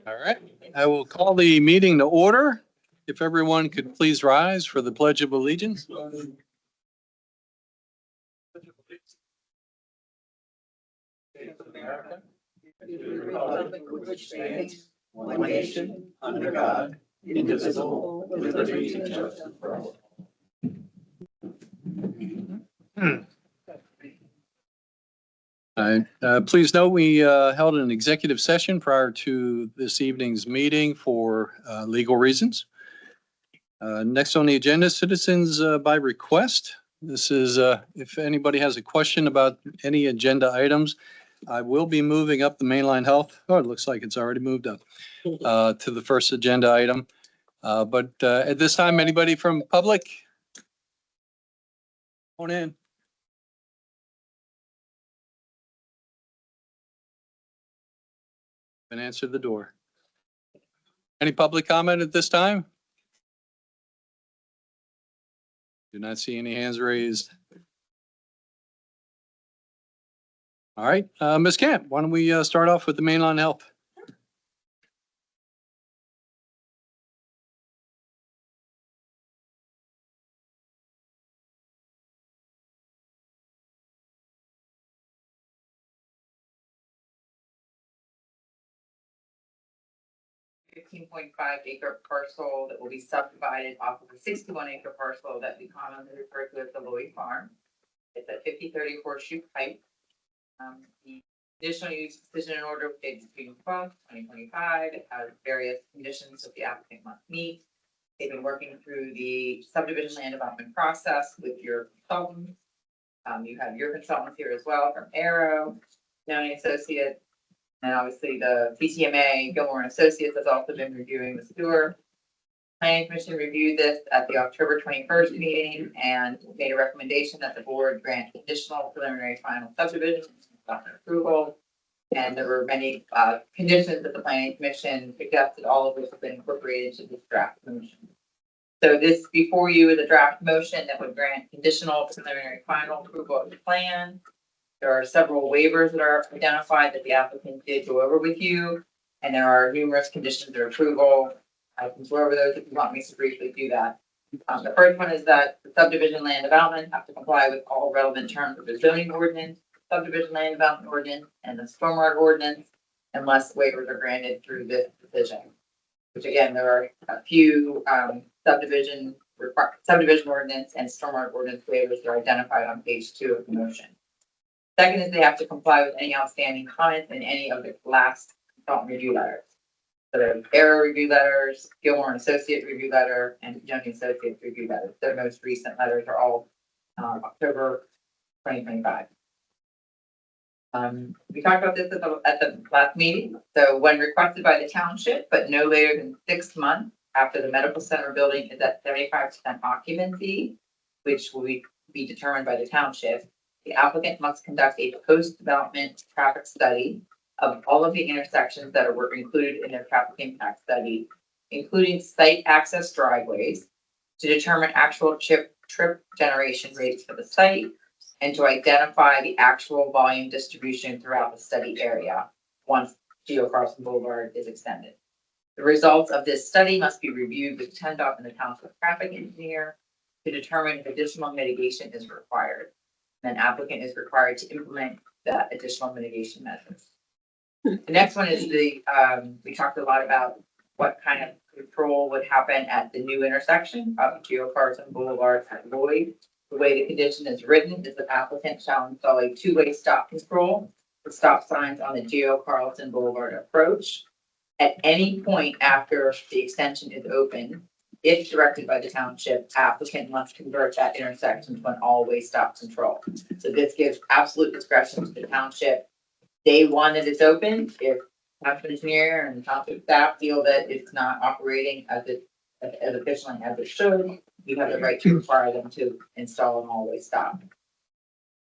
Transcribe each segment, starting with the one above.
All right, I will call the meeting to order. If everyone could please rise for the Pledge of Allegiance. One nation, under God, indivisible, with liberty and justice for all. Please note we held an executive session prior to this evening's meeting for legal reasons. Next on the agenda, citizens by request. This is if anybody has a question about any agenda items, I will be moving up the mainline health. Oh, it looks like it's already moved up to the first agenda item. But at this time, anybody from public? Come on in. And answer the door. Any public comment at this time? Do not see any hands raised. All right, Ms. Camp, why don't we start off with the mainline health? .5 acre parcel that will be subdivided off of a 61 acre parcel that we commonly refer to as the Lloyd Farm. It's at 5030 Horseshoe Pike. The conditional use decision in order dated June 12th, 2025. It has various conditions that the applicant must meet. They've been working through the subdivision land development process with your consultants. You have your consultants here as well from Arrow, County Associates. And obviously the PTMA, Gilmore and Associates, has also been reviewing the sewer. Planning Commission reviewed this at the October 21st meeting and made a recommendation that the board grant conditional preliminary final subdivision approval. And there were many conditions that the Planning Commission suggested, all of which have been incorporated into this draft motion. So this before you is a draft motion that would grant conditional preliminary final approval of the plan. There are several waivers that are identified that the applicant did go over with you, and there are numerous conditions of approval. I can go over those if you want me to briefly do that. The first one is that the subdivision land development have to comply with all relevant terms of the zoning ordinance, subdivision land development ordinance, and the stormwater ordinance, unless waivers are granted through this decision. Which again, there are a few subdivision ordinance and stormwater ordinance waivers that are identified on page 2 of the motion. Second is they have to comply with any outstanding comments in any of the last consultant review letters. So the Arrow review letters, Gilmore and Associate review letter, and Jones Associates review letters. Their most recent letters are all October 2025. We talked about this at the last meeting. So when requested by the township, but no later than 6 months after the medical center building is at 75% occupancy, which will be determined by the township, the applicant must conduct a post-development traffic study of all of the intersections that were included in their traffic impact study, including site access driveways, to determine actual trip generation rates for the site and to identify the actual volume distribution throughout the study area once Geo Carlson Boulevard is extended. The results of this study must be reviewed with TxDOT and the township traffic engineer to determine if additional mitigation is required. Then applicant is required to implement the additional mitigation measures. The next one is we talked a lot about what kind of control would happen at the new intersection of Geo Carlson Boulevard at Lloyd. The way the condition is written is the applicant shall install a two-way stop control for stop signs on the Geo Carlson Boulevard approach. At any point after the extension is open, if directed by the township, applicant must convert that intersection to an all-way stop control. So this gives absolute discretion to the township. Day one that it's open, if township engineer and township staff feel that it's not operating as efficiently as it should, you have the right to require them to install an all-way stop.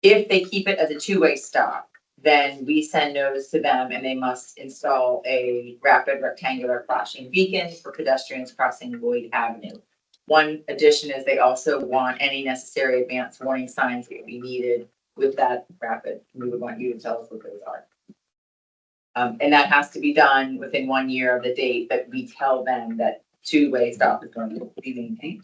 If they keep it as a two-way stop, then we send notice to them and they must install a rapid rectangular flashing beacon for pedestrians crossing Lloyd Avenue. One addition is they also want any necessary advance warning signs that be needed with that rapid. We would want you to tell us what those are. And that has to be done within 1 year of the date that we tell them that two-way stop is going to be maintained.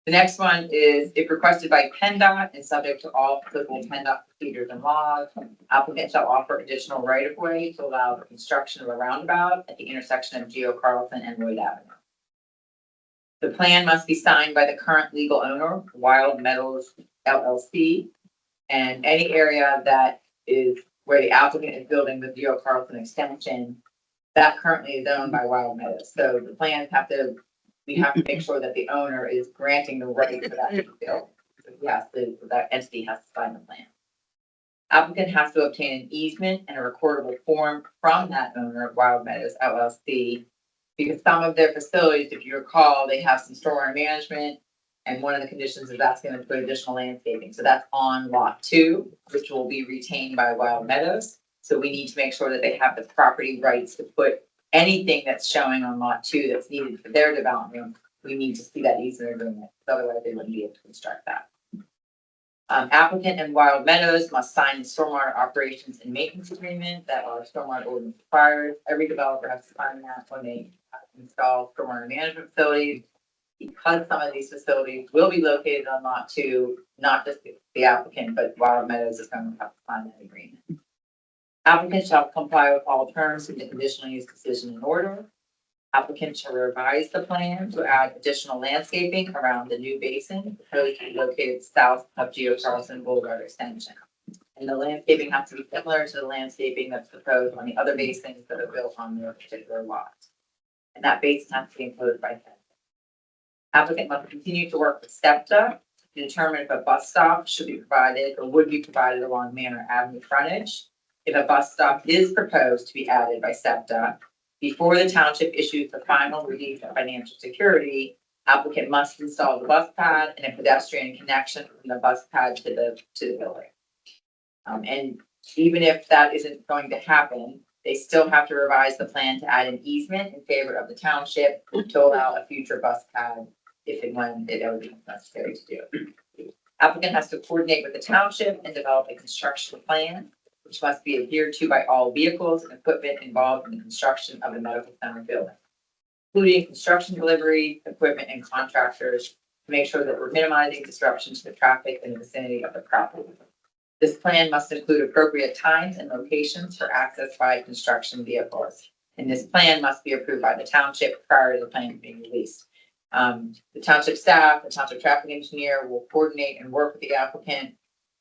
The next one is if requested by PennDOT and subject to all applicable PennDOT procedures and laws, applicant shall offer additional right of way to allow the construction of a roundabout at the intersection of Geo Carlson and Lloyd Avenue. The plan must be signed by the current legal owner, Wild Meadows LLC, and any area that is where the applicant is building the Geo Carlson extension, that currently is owned by Wild Meadows. So the plans we have to make sure that the owner is granting the right for that to be built. So that entity has to sign the plan. Applicant has to obtain an easement and a recordable form from that owner, Wild Meadows LLC, because some of their facilities, if you recall, they have some stormwater management, and one of the conditions is asking them to put additional landscaping. So that's on lot 2, which will be retained by Wild Meadows. So we need to make sure that they have the property rights to put anything that's showing on lot 2 that's needed for their development. We need to see that easement agreement, otherwise they wouldn't be able to construct that. Applicant and Wild Meadows must sign the stormwater operations and maintenance agreement that our stormwater ordinance requires. Every developer has to sign that when they install stormwater management facilities. Because some of these facilities will be located on lot 2, not just the applicant, but Wild Meadows is going to have to sign that agreement. Applicant shall comply with all terms in the conditional use decision in order. Applicant shall revise the plan to add additional landscaping around the new basin proposed to be located south of Geo Carlson Boulevard extension. And the landscaping has to be similar to the landscaping that's proposed on the other basins that are built on their particular lot. And that basin has to be enclosed by fence. Applicant must continue to work with SEPTA to determine if a bus stop should be provided or would be provided along Manor Avenue frontage. If a bus stop is proposed to be added by SEPTA, before the township issues the final release of financial security, applicant must install the bus pad and a pedestrian connection from the bus pad to the building. And even if that isn't going to happen, they still have to revise the plan to add an easement in favor of the township to allow a future bus pad if and when it ever becomes necessary to do. Applicant has to coordinate with the township and develop a construction plan, which must be adhered to by all vehicles and equipment involved in the construction of the medical center building, including construction delivery, equipment, and contractors, to make sure that we're minimizing disruption to the traffic in the vicinity of the property. This plan must include appropriate times and locations for access by construction vehicles. And this plan must be approved by the township prior to the plan being released. The township staff, the township traffic engineer will coordinate and work with the applicant.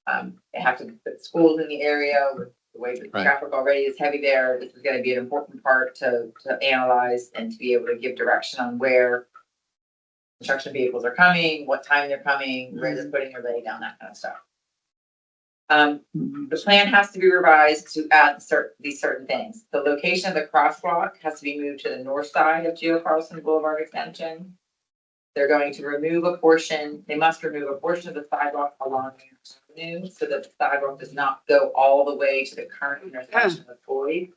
They have to put schools in the area with the way the Right. traffic already is heavy there. This is going to be an important part to analyze and to be able to give direction on where construction vehicles are coming, what time they're coming, where they're putting or laying down, that kind of stuff. The plan has to be revised to add these certain things. The location of the crosswalk has to be moved to the north side of Geo Carlson Boulevard extension. They're going to remove a portion, they must remove a portion of the sidewalk along the avenue so that the sidewalk does not go all the way to the current intersection of Floyd.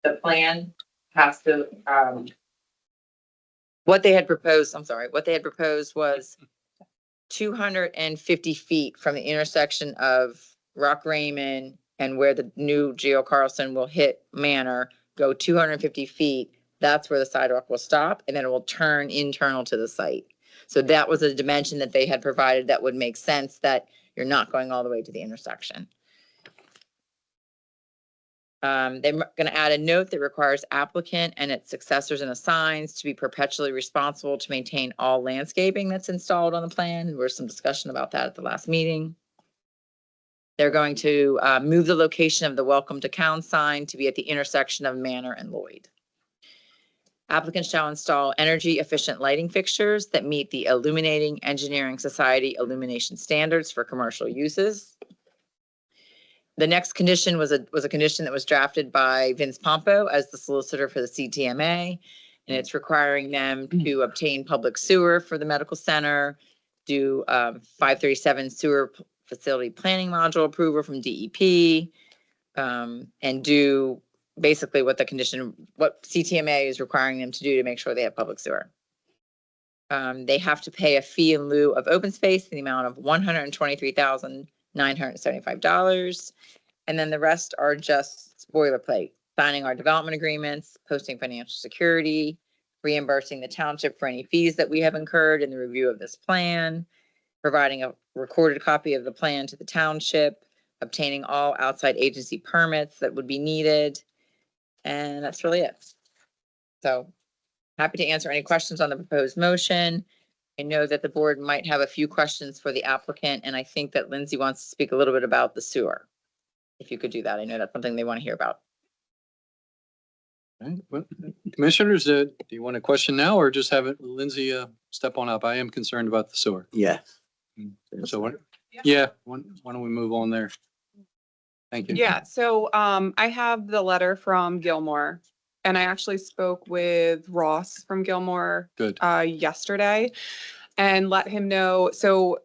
The plan has to, what they had proposed was 250 feet from the intersection of Rock Raymond and where the new Geo Carlson will hit Manor, go 250 feet. That's where the sidewalk will stop, and then it will turn internal to the site. So that was a dimension that they had provided that would make sense that you're not going all the way to the intersection. They're going to add a note that requires applicant and its successors and assigns to be perpetually responsible to maintain all landscaping that's installed on the plan. There was some discussion about that at the last meeting. They're going to move the location of the Welcome to Town sign to be at the intersection of Manor and Lloyd. Applicants shall install energy efficient lighting fixtures that meet the Illuminating Engineering Society illumination standards for commercial uses. The next condition was a condition that was drafted by Vince Pompo as the solicitor for the CTMA. And it's requiring them to obtain public sewer for the medical center, do 537 sewer facility planning module approval from DEP, and do basically what CTMA is requiring them to do to make sure they have public sewer. They have to pay a fee in lieu of open space in the amount of $123,975. And then the rest are just boilerplate, signing our development agreements, posting financial security, reimbursing the township for any fees that we have incurred in the review of this plan, providing a recorded copy of the plan to the township, obtaining all outside agency permits that would be needed. And that's really it. So happy to answer any questions on the proposed motion. I know that the board might have a few questions for the applicant, and I think that Lindsay wants to speak a little bit about the sewer. If you could do that, I know that's something they want to hear about. Right, well, Commissioners, do you want a question now or just have it Lindsay step on up? I am concerned about the sewer. Yeah. So why don't we move on there? Thank you. Yeah, so I have the letter from Gilmore, and I actually spoke with Ross from Gilmore Good. yesterday and let him know. So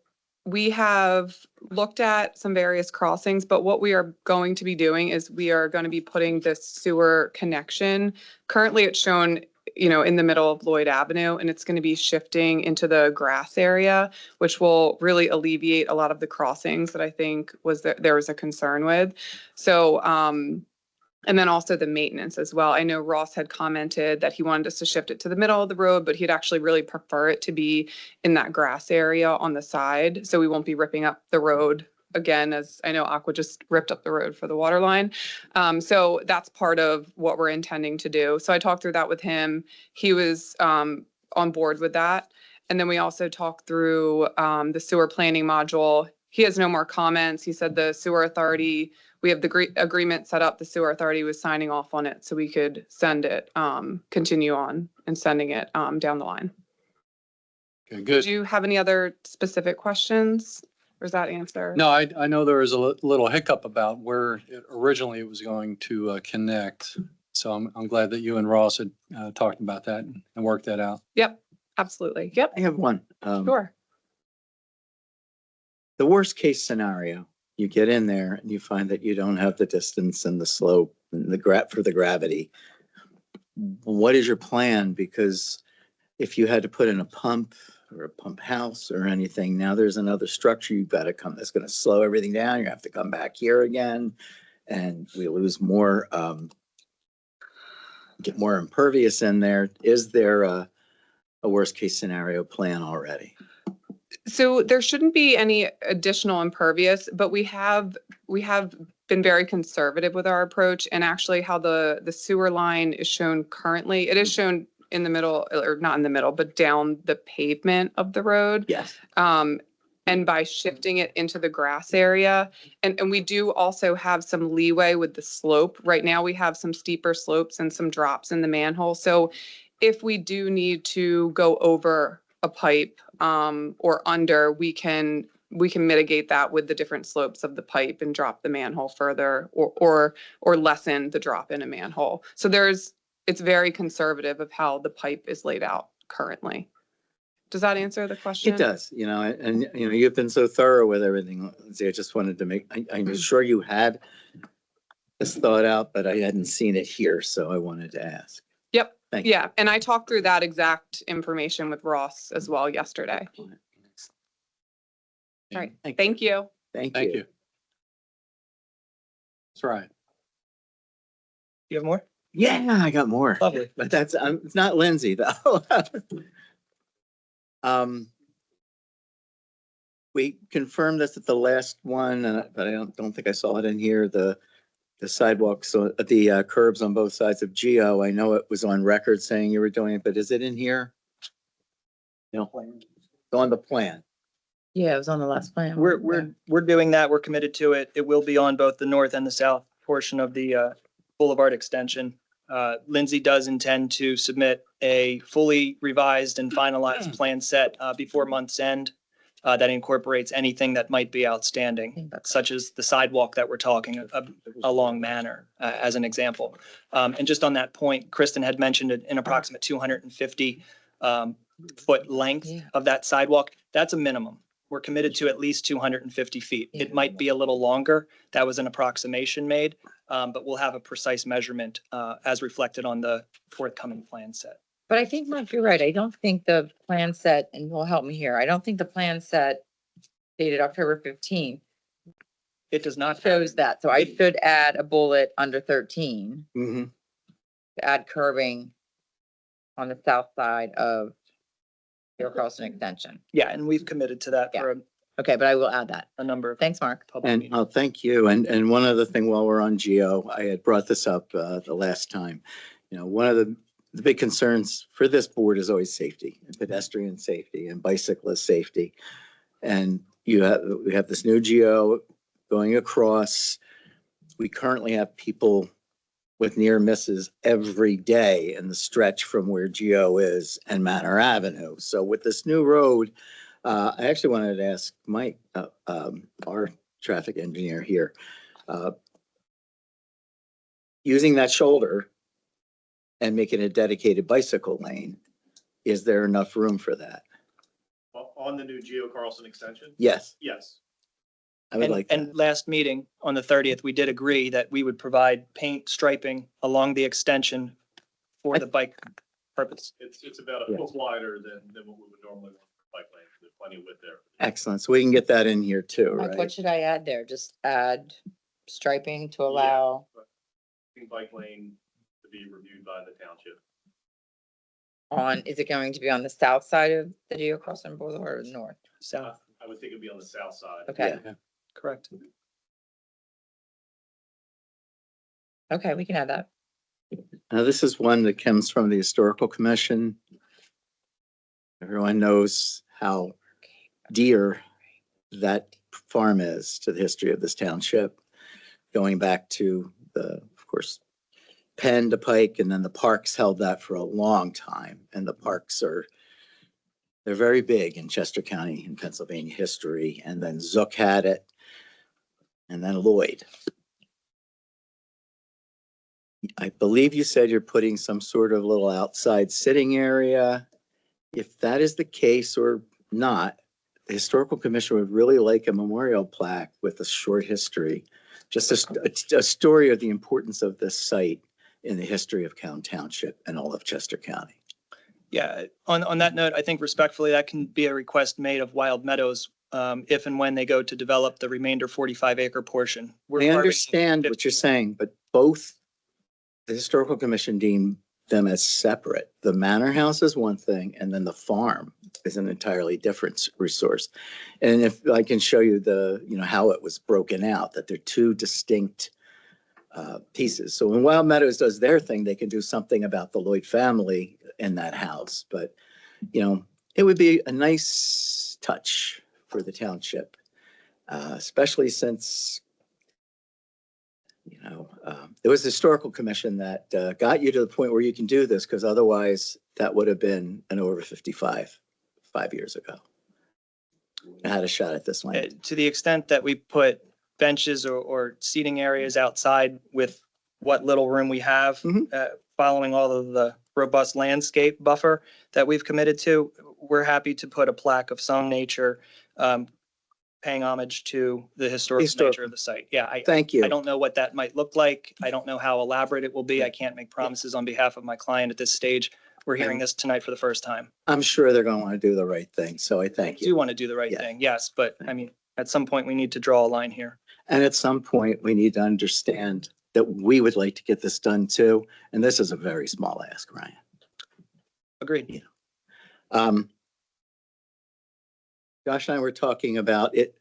we have looked at some various crossings, but what we are going to be doing is we are going to be putting this sewer connection. Currently, it's shown, in the middle of Lloyd Avenue, and it's going to be shifting into the grass area, which will really alleviate a lot of the crossings that I think there was a concern with. So, and then also the maintenance as well. I know Ross had commented that he wanted us to shift it to the middle of the road, but he'd actually really prefer it to be in that grass area on the side. So we won't be ripping up the road again, as I know Aqua just ripped up the road for the water line. So that's part of what we're intending to do. So I talked through that with him. He was on board with that. And then we also talked through the sewer planning module. He has no more comments. He said the sewer authority, we have the agreement set up. The sewer authority was signing off on it so we could send it, continue on and sending it down the line. Okay, Do good. you have any other specific questions? Or is that answer? No, I know there was a little hiccup about where originally it was going to connect. So I'm glad that you and Ross had talked about that and worked that out. Yep, absolutely. Yep, I have one. sure. The worst case scenario, you get in there and you find that you don't have the distance and the slope and for the gravity. What is your plan? Because if you had to put in a pump or a pump house or anything, now there's another structure you've got to come, that's going to slow everything down. You have to come back here again and we lose more, get more impervious in there. Is there a worst case scenario plan already? So there shouldn't be any additional impervious, but we have been very conservative with our approach, and actually how the sewer line is shown currently, it is shown in the middle, or not in the middle, but down the pavement of the road. Yes. And by shifting it into the grass area, and we do also have some leeway with the slope. Right now, we have some steeper slopes and some drops in the manhole. So if we do need to go over a pipe or under, we can mitigate that with the different slopes of the pipe and drop the manhole further or lessen the drop in a manhole. So it's very conservative of how the pipe is laid out currently. Does that answer the question? It does, and you've been so thorough with everything, Lindsay. I just wanted to I'm sure you had this thought out, but I hadn't seen it here, so I wanted to ask. Yep. Thank you. Yeah. And I talked through that exact information with Ross as well yesterday. All right. Thank you. Thank Thank you. you. That's right. You have more? Yeah, I got more. Lovely. But that's, it's not Lindsay though. We confirmed this at the last one, but I don't think I saw it in here, the sidewalks, so the curbs on both sides of Geo. I know it was on record saying you were doing it, but is it in here? No. It's on the plan. Yeah, it was on the last plan. We're doing that. We're committed to it. It will be on both the north and the south portion of the Boulevard extension. Lindsay does intend to submit a fully revised and finalized plan set before month's end that incorporates anything that might be outstanding, such as the sidewalk that we're talking along Manor, as an example. And just on that point, Kristen had mentioned an approximate 250 foot length of that sidewalk. That's a minimum. We're committed to at least 250 feet. It might be a little longer. That was an approximation made, but we'll have a precise measurement as reflected on the forthcoming plan set. But I think, Mike, you're right. I don't think the plan set, and you'll help me here, I don't think the plan set dated October 15th It does not. have- shows that. So I should add a bullet under 13 Mhm. to add curbing on the south side of your Carlson Extension. Yeah, and we've committed to that for Okay, but I will add that. a number of Thanks, Mark. public And, meetings. oh, thank you. And one other thing while we're on Geo, I had brought this up the last time. You know, one of the big concerns for this board is always safety, and pedestrian safety and bicyclist safety. And we have this new Geo going across. We currently have people with near misses every day in the stretch from where Geo is and Manor Avenue. So with this new road, I actually wanted to ask Mike, our traffic engineer here, using that shoulder and making a dedicated bicycle lane, is there enough room for that? On the new Geo Carlson extension? Yes, Yes. I would like that. And last meeting on the 30th, we did agree that we would provide paint striping along the extension for the bike purpose. It's about Yeah. a foot wider than what we would normally want for bike lane. There's plenty of width there. Excellent. So we can get that in here too, Mike, what right? should I add there? Just add striping to Yeah. allow, I think bike lane to be reviewed by the township. is it going to be on the south side of the Geo Carlson Boulevard or the north? South, I would think it'd be on the south side. Okay, correct. okay, we can add that. Now, this is one that comes from the Historical Commission. Everyone knows how dear that farm is to the history of this township, going back to of course, Penn to Pike, and then the parks held that for a long time. And the parks they're very big in Chester County in Pennsylvania history. And then Zook had it, and then Lloyd. I believe you said you're putting some sort of little outside sitting area. If that is the case or not, the Historical Commission would really like a memorial plaque with a short history, just a story of the importance of this site in the history of Count Township and all of Chester County. Yeah, on that note, I think respectfully, that can be a request made of Wild Meadows if and when they go to develop the remainder 45-acre portion. We're I carving understand what you're saying, but both the Historical Commission deem them as separate. The manor house is one thing, and then the farm is an entirely different resource. And if I can show you how it was broken out, that they're two distinct pieces. So when Wild Meadows does their thing, they can do something about the Lloyd family in that house. But, it would be a nice touch for the township, especially since it was the Historical Commission that got you to the point where you can do this, because otherwise that would have been an over 55 5 years ago. I had a shot at this one. To the extent that we put benches or seating areas outside with what little room we have, Mhm. following all of the robust landscape buffer that we've committed to, we're happy to put a plaque of some nature paying homage to the historical nature Historical. of the site. Yeah, Thank you. I don't know what that might look like. I don't know how elaborate it will be. I can't make promises on behalf of my client at this stage. We're hearing this tonight for the first time. I'm sure they're going to want to do the right thing. So I thank Do you. want to do the right Yeah. thing, yes, but I mean, at some point, we need to draw a line here. And at some point, we need to understand that we would like to get this done too. And this is a very small ask, Ryan. Agreed. Josh and I were talking about it.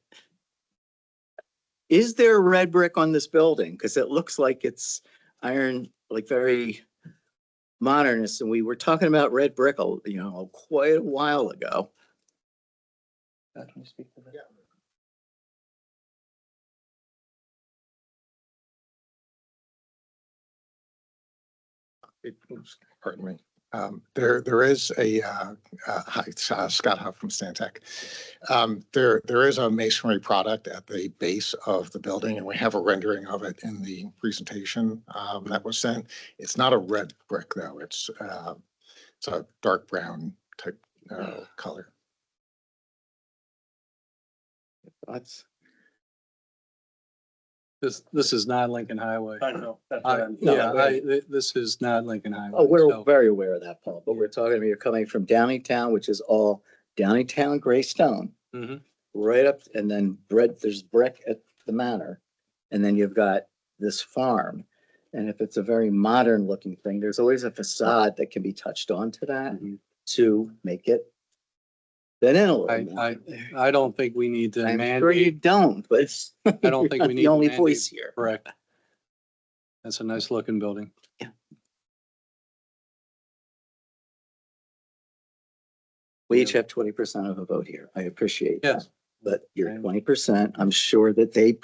Is there red brick on this building? Because it looks like it's iron, like very modernist. And we were talking about red brick, quite a while ago. Can you speak to that? Pardon me. There is hi, it's, Scott Huff from Stantec. There is a masonry product at the base of the building, and we have a rendering of it in the presentation that was sent. It's not a red brick though. It's a dark brown type color. Thoughts? This is not Lincoln Highway. I know. That's This is not Lincoln Highway. Oh, we're so- very aware of that, Paul, but we're talking about you're coming from Downingtown, which is all Downingtown gray stone, Mhm. right up, and then there's brick at the manor. And then you've got this farm. And if it's a very modern looking thing, there's always a facade that can be touched onto that to make it fit in a little more. I don't think we need to I'm sure you mandate. don't, but I don't you're think not we need the to only mandate. voice here. Correct. That's a nice looking building. We each have 20% of a vote here. I appreciate that. Yes. But you're And- 20%. I'm sure that they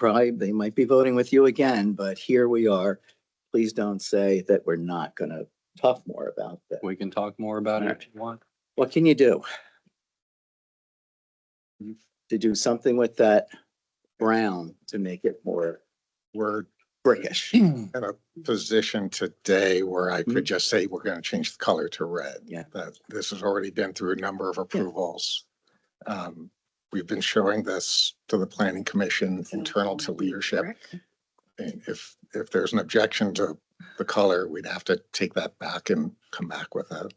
might be voting with you again, but here we are. Please don't say that we're not going to talk more about that. We can talk more about it if you want. What can you do? To do something with that brown to make it more We're brickish. in a position today where I could just say, we're gonna change the color to red. Yeah. That this has already been through a number of approvals. We've been showing this to the planning commission, internal to leadership. And if there's an objection to the color, we'd have to take that back and come back with a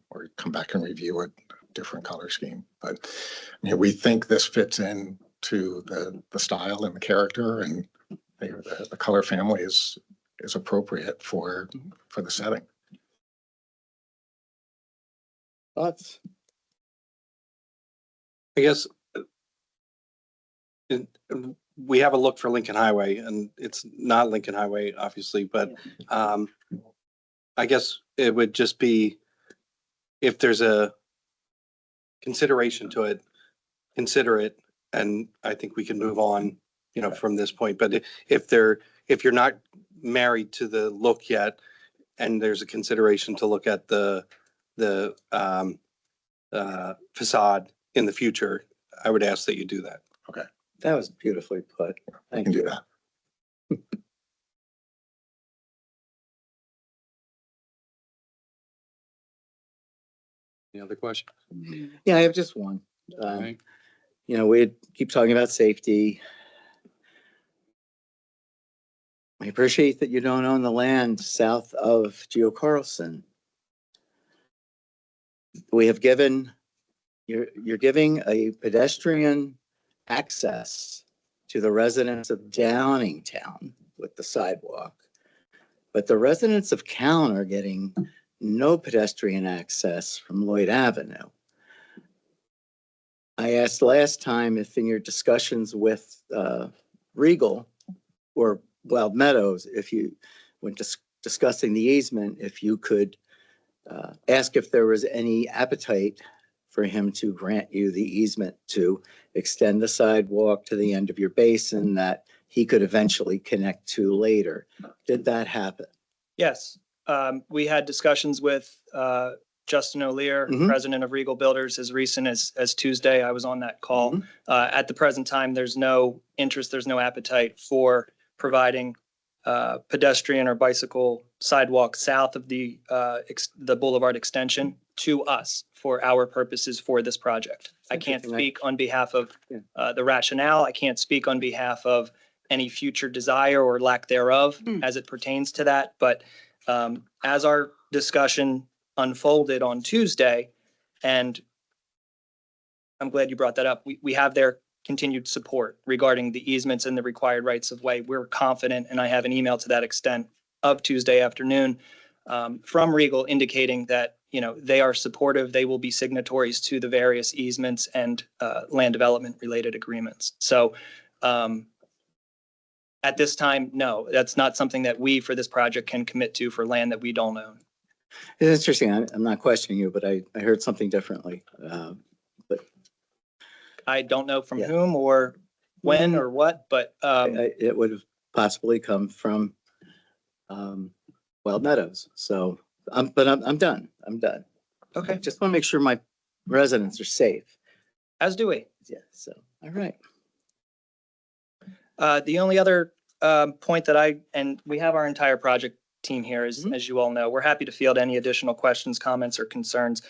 or come back and review a different color scheme. But I mean, we think this fits in to the style and the character, and the color family is appropriate for the setting. Thoughts? I guess we have a look for Lincoln Highway, and it's not Lincoln Highway, obviously, but I guess it would just be, if there's a consideration to it, consider it, and I think we can move on, from this point. But if you're not married to the look yet, and there's a consideration to look at the facade in the future, I would ask that you do that. That was beautifully put. We Thank can do you. that. Any other questions? Yeah, I have just one. Right. We keep talking about safety. I appreciate that you don't own the land south of Geo Carlson. You're giving a pedestrian access to the residents of Downingtown with the sidewalk. But the residents of Cowan are getting no pedestrian access from Lloyd Avenue. I asked last time if in your discussions with Regal or Wild Meadows, when discussing the easement, if you could ask if there was any appetite for him to grant you the easement to extend the sidewalk to the end of your basin that he could eventually connect to later. Did that happen? Yes, we had discussions with Justin O'Lear, Mhm. president of Regal Builders, as recent as Tuesday. I was on that call. Mhm. At the present time, there's no interest, there's no appetite for providing pedestrian or bicycle sidewalk south of the boulevard extension to us for our purposes for this project. I can't Interesting. speak on behalf of Yeah. the rationale. I can't speak on behalf of any future desire or lack thereof as it pertains to that. But as our discussion unfolded on Tuesday, and I'm glad you brought that up, we have their continued support regarding the easements and the required rights of way. We're confident, and I have an email to that extent of Tuesday afternoon from Regal indicating that, they are supportive. They will be signatories to the various easements and land development related agreements. So at this time, no, that's not something that we for this project can commit to for land that we don't own. It's interesting. I'm not questioning you, but I heard something differently. I don't know from Yeah. whom or when or what, but It would have possibly come from Wild Meadows. So, but I'm done. I'm done. okay, Just want to make sure my residents are safe. as do we. Yeah, so, all right. The only other point that and we have our entire project team here, as you all know. We're happy to field any additional questions, comments, or concerns.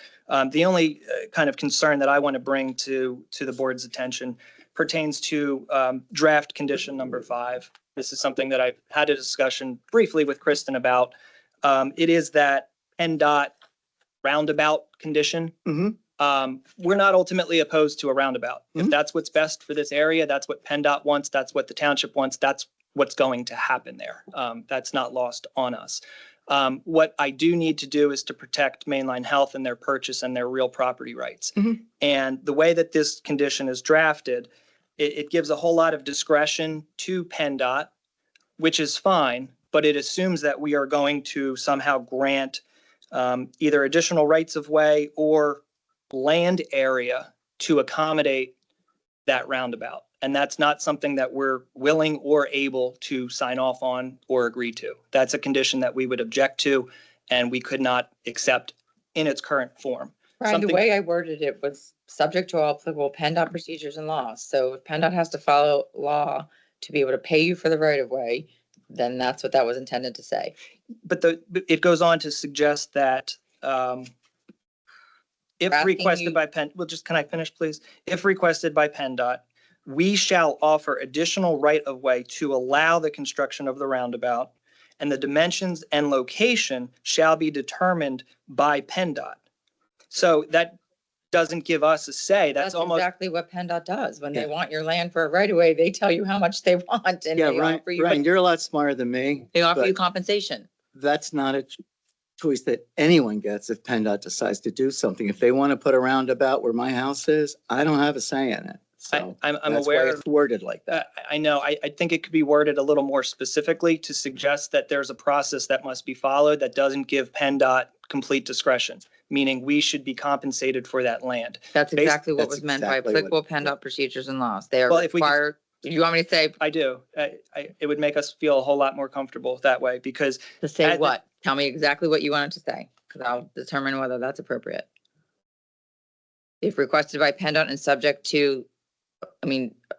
The only kind of concern that I want to bring to the board's attention pertains to draft condition number 5. This is something that I've had a discussion briefly with Kristen about. It is that NDOT roundabout condition. Mhm. We're not ultimately opposed to a roundabout. If Mhm. that's what's best for this area, that's what PennDOT wants, that's what the township wants, that's what's going to happen there. That's not lost on us. What I do need to do is to protect Mainline Health and their purchase and their real property rights. Mhm. And the way that this condition is drafted, it gives a whole lot of discretion to PennDOT, which is fine, but it assumes that we are going to somehow grant either additional rights of way or land area to accommodate that roundabout. And that's not something that we're willing or able to sign off on or agree to. That's a condition that we would object to and we could not accept in its current form. Brian, the Something- way I worded it was subject to all applicable PennDOT procedures and laws. So if PennDOT has to follow law to be able to pay you for the right of way, then that's what that was intended to say. But it goes on to suggest that if Asking requested you- by can I finish, please? If requested by PennDOT, we shall offer additional right of way to allow the construction of the roundabout, and the dimensions and location shall be determined by PennDOT. So that doesn't give us a say. That's almost, exactly what PennDOT does. When they Yeah. want your land for a right of way, they tell you how much they want and Yeah, they Ryan, offer you, Ryan, you're a lot smarter than me. they offer you but compensation. That's not a choice that anyone gets if PennDOT decides to do something. If they want to put a roundabout where my house is, I don't have a say in it. So I'm that's why aware. it's worded like that. I know, I think it could be worded a little more specifically to suggest that there's a process that must be followed that doesn't give PennDOT complete discretion, meaning we should be compensated for that land. That's Based- exactly what That's was meant by exactly what- applicable PennDOT procedures and laws. They are Well, if we could- required, you want me to say, I do. It would make us feel a whole lot more comfortable that way because to say At the- what? Tell me exactly what you wanted to say, because I'll determine whether that's appropriate. If requested by PennDOT and subject to,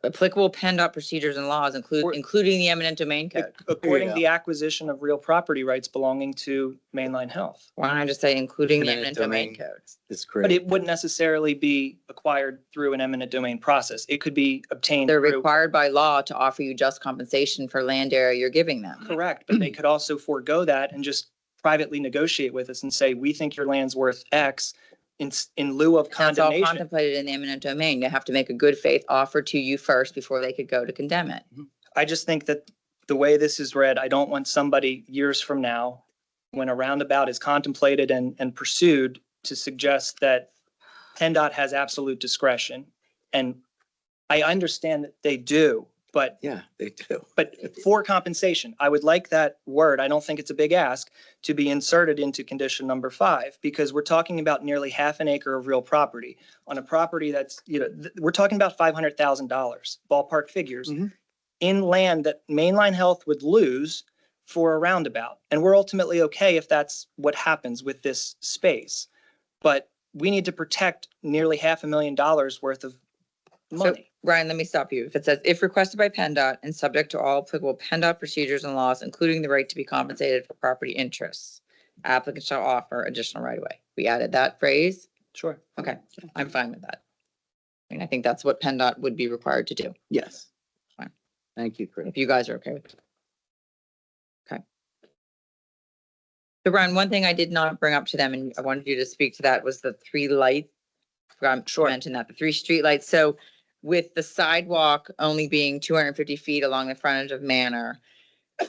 applicable PennDOT procedures and laws Or- including the eminent domain code. according go. the acquisition of real property rights belonging to Mainline Health. Why don't I just say including the Eminent eminent domain domain. code? It's But great. it wouldn't necessarily be acquired through an eminent domain process. It could be obtained They're through. required by law to offer you just compensation for land area you're giving them. Correct, but they could also forego that and just privately negotiate with us and say, we think your land's worth X in lieu of That's all condemnation. contemplated in the eminent domain. They have to make a good faith offer to you first before they could go to condemn it. I just think that the way this is read, I don't want somebody years from now, when a roundabout is contemplated and pursued, to suggest that PennDOT has absolute discretion. And I understand that they do, but Yeah, they do. for compensation, I would like that word, I don't think it's a big ask, to be inserted into condition number 5, because we're talking about nearly half an acre of real property on a property that's, we're talking about $500,000 ballpark figures Mhm. in land that Mainline Health would lose for a roundabout. And we're ultimately okay if that's what happens with this space. But we need to protect nearly $500,000 worth of money. Ryan, let me stop you. If it says, if requested by PennDOT and subject to all applicable PennDOT procedures and laws, including the right to be compensated for property interests, applicant shall offer additional right of way. We added that phrase. Sure. Okay, I'm fine with that. I think that's what PennDOT would be required to do, Yes. Fine. Thank you, Chris. if you guys are okay with it. Okay. So Ryan, one thing I did not bring up to them, and I wanted you to speak to that, was the 3 lights. Forgot to Sure. mention that, the 3 street lights. So with the sidewalk only being 250 feet along the frontage of Manor,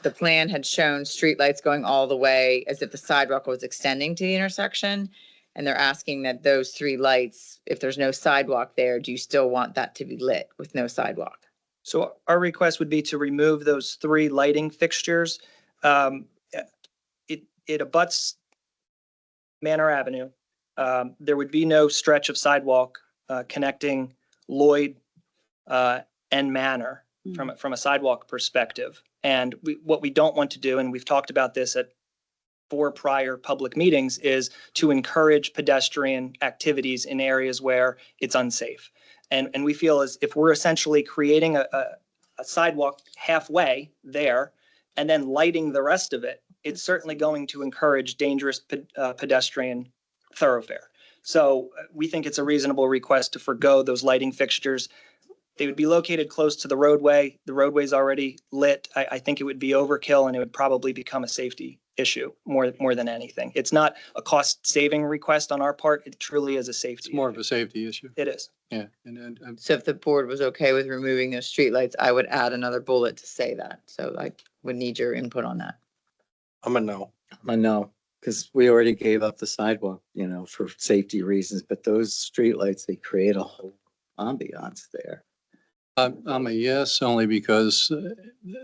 the plan had shown street lights going all the way as if the sidewalk was extending to the intersection. And they're asking that those 3 lights, if there's no sidewalk there, do you still want that to be lit with no sidewalk? So our request would be to remove those 3 lighting fixtures. It abuts Manor Avenue. There would be no stretch of sidewalk connecting Lloyd and Manor from a sidewalk perspective. And what we don't want to do, and we've talked about this at 4 prior public meetings, is to encourage pedestrian activities in areas where it's unsafe. And we feel as if we're essentially creating a sidewalk halfway there and then lighting the rest of it, it's certainly going to encourage dangerous pedestrian thoroughfare. So we think it's a reasonable request to forego those lighting fixtures. They would be located close to the roadway. The roadway's already lit. I think it would be overkill and it would probably become a safety issue more than anything. It's not a cost saving request on our part. It truly is a safety. It's more of issue. a safety issue. It is. Yeah. And So if the board was okay with removing those streetlights, I would add another bullet to say that. So I would need your input on that. I'm a no. I know, because we already gave up the sidewalk, for safety reasons, but those streetlights, they create a whole ambiance there. I'm a yes, only because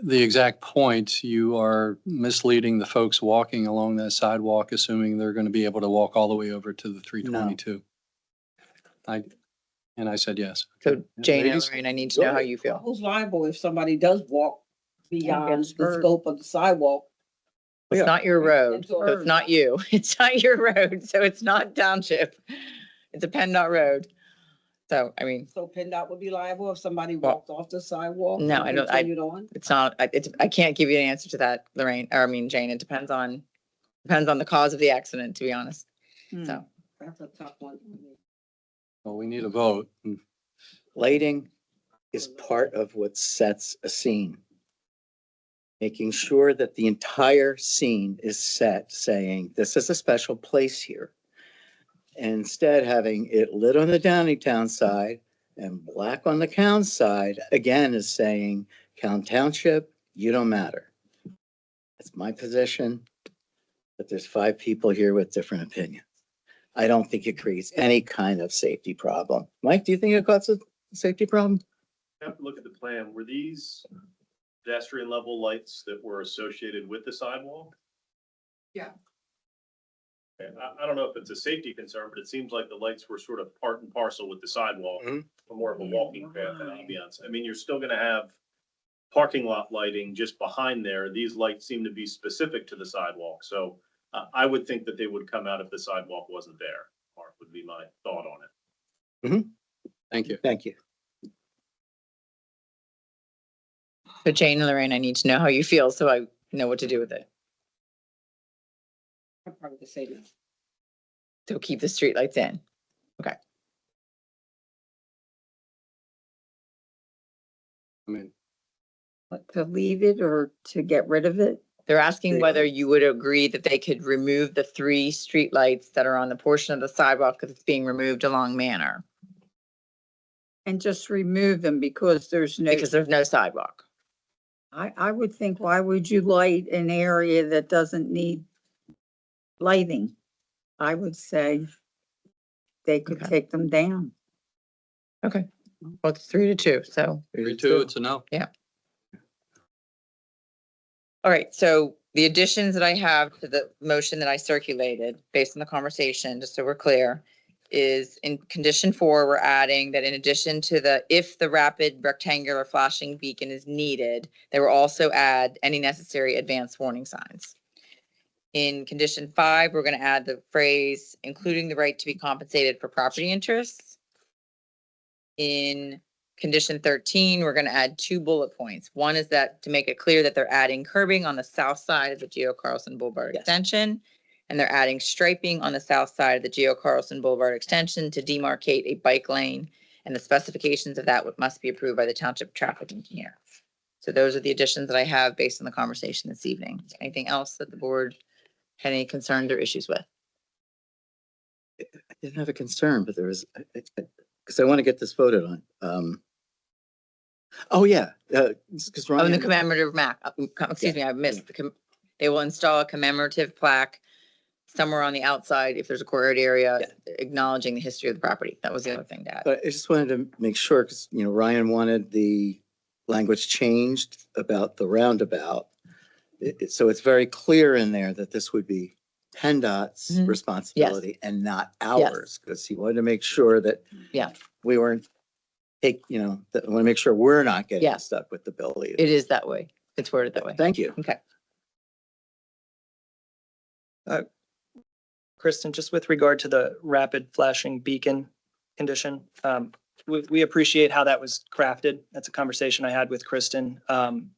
the exact point, you are misleading the folks walking along that sidewalk, assuming they're going to be able to walk all the way over to the 322. And I said yes. So Jane and Ladies? Lorraine, I need to know how you feel. Who's liable if somebody does walk beyond Against the her. scope of the sidewalk? It's Yeah. not your road, It's so hers. it's not you. It's not your road, so it's not township. It's a PennDOT road. So, I mean, So PennDOT would be liable if somebody Well, walked off the sidewalk? no, and I don't- Continued on? it's not, I can't give you an answer to that, Lorraine, or I mean, Jane. It depends on the cause of the accident, to be honest. Hmm, So, That's a tough one. Well, we need a vote. Lighting is part of what sets a scene. Making sure that the entire scene is set, saying, this is a special place here. And instead having it lit on the Downingtown side and black on the Cound side, again, is saying, Cound Township, you don't matter. That's my position, but there's 5 people here with different opinions. I don't think it creates any kind of safety problem. Mike, do you think it causes a safety problem? You have to look at the plan. Were these pedestrian level lights that were associated with the sidewalk? Yeah. And I don't know if it's a safety concern, but it seems like the lights were sort of part and parcel with the sidewalk, Mhm. for more of a walking path and ambiance. I mean, you're still gonna have parking lot lighting just behind there. These lights seem to be specific to the sidewalk, so I would think that they would come out if the sidewalk wasn't there. Mark, would be my thought on it. Thank you. Thank you. so Jane and Lorraine, I need to know how you feel, so I know what to do with it. I'm probably the same. So keep the streetlights in. I mean, But to leave it or to get rid of it? They're asking whether you would agree that they could remove the 3 streetlights that are on the portion of the sidewalk that's being removed along Manor, And just remove them because there's no, because there's no sidewalk. I would think, why would you light an area that doesn't need lighting? I would say they could Okay. take them down. Okay, well, it's 3-2, so. 3-2, it's a no. All right, so the additions that I have to the motion that I circulated based on the conversation, just so we're clear, is in condition 4, we're adding that in addition to if the rapid rectangular flashing beacon is needed, they will also add any necessary advanced warning signs. In condition 5, we're going to add the phrase, including the right to be compensated for property interests. In condition 13, we're going to add 2 bullet points. One is that to make it clear that they're adding curbing on the south side of the Geo Carlson Boulevard Yes. extension. And they're adding striping on the south side of the Geo Carlson Boulevard extension to demarcate a bike lane. And the specifications of that must be approved by the township traffic engineer. So those are the additions that I have based on the conversation this evening. Is there anything else that the board had any concerns or issues with? I didn't have a concern, but there was, because I want to get this voted on. Oh, yeah, because Oh, and the Ryan, commemorative map, excuse me, I missed they will install a commemorative plaque somewhere on the outside if there's a courtyard area acknowledging the history of the property. That was the other thing to add. but I just wanted to make sure, because, Ryan wanted the language changed about the roundabout. So it's very clear in there that this would be PennDOT's Mhm. responsibility and not ours, because he wanted to make sure that Yeah. we weren't that I want to make sure we're not getting Yeah. stuck with the bill either. It is that way. It's worded that way. Thank you. Okay. Kristen, just with regard to the rapid flashing beacon condition, we appreciate how that was crafted. That's a conversation I had with Kristen.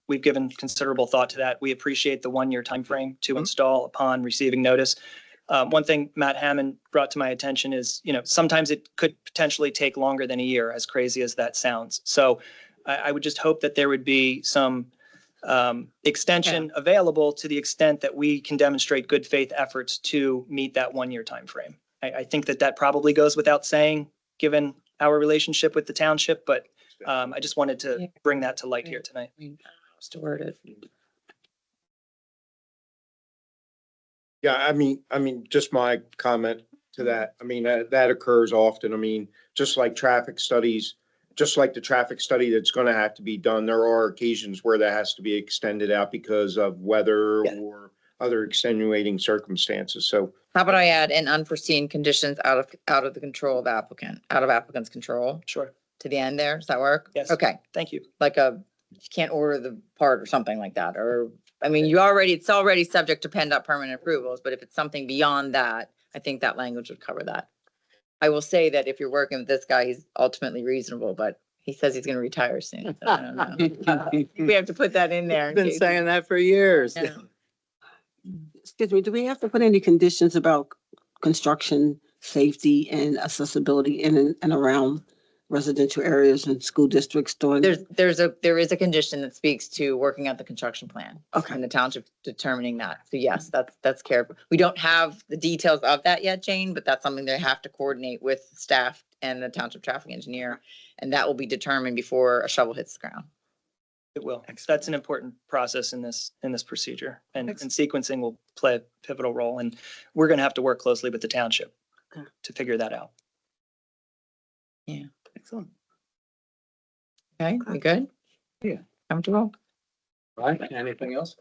We've given considerable thought to that. We appreciate the 1-year timeframe to install upon receiving notice. One thing Matt Hammond brought to my attention is, sometimes it could potentially take longer than a year, as crazy as that sounds. So I would just hope that there would be some extension available to the extent that we can demonstrate good faith efforts to meet that 1-year timeframe. I think that probably goes without saying, given our relationship with the township, but I just wanted to bring that to light here tonight. To word it. Yeah, I mean, just my comment to that. I mean, that occurs often. I mean, just like traffic studies, just like the traffic study that's going to have to be done, there are occasions where that has to be extended out because of weather Yeah. or other extenuating circumstances. So How about I add an unforeseen conditions out of the control of applicant, out of applicant's control Sure. to the end there? Does that work? Yes. Okay, Thank you. like you can't order the part or something like that, or, I mean, it's already subject to PennDOT permanent approvals, but if it's something beyond that, I think that language would cover that. I will say that if you're working with this guy, he's ultimately reasonable, but he says he's gonna retire soon. So I don't know. We have to put that in there. in Been case- saying that for years. Yeah. Excuse me, do we have to put any conditions about construction, safety and accessibility in and around residential areas and school districts during? There is a condition that speaks to working out the construction plan. Okay. And the township determining that. So yes, that's careful. We don't have the details of that yet, Jane, but that's something they have to coordinate with staff and the township traffic engineer. And that will be determined before a shovel hits the ground. It will. That's an important process in this procedure, and sequencing will play a pivotal role, and we're going to have to work closely with the township Okay. to figure that out. Excellent. Okay, we good? Yeah. Comfortable? Right, anything else?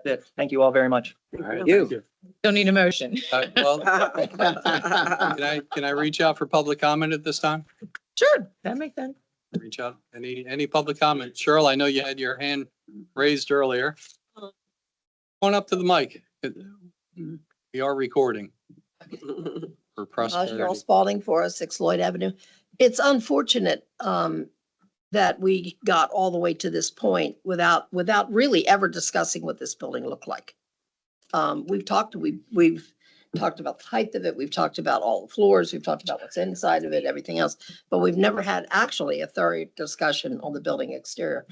That's it. Thank you all very much. All right, You. thank Don't need a motion. Well, can I reach out for public comment at this time? Sure, that makes sense. Reach out, any public comment? Cheryl, I know you had your hand raised earlier. Come on up to the mic. We are recording for Cheryl prosperity. Spalding, 406 Lloyd Avenue. It's unfortunate that we got all the way to this point without really ever discussing what this building looked like. We've talked about the height of it, we've talked about all the floors, we've talked about what's inside of it, everything else, but we've never had actually a thorough discussion on the building exterior.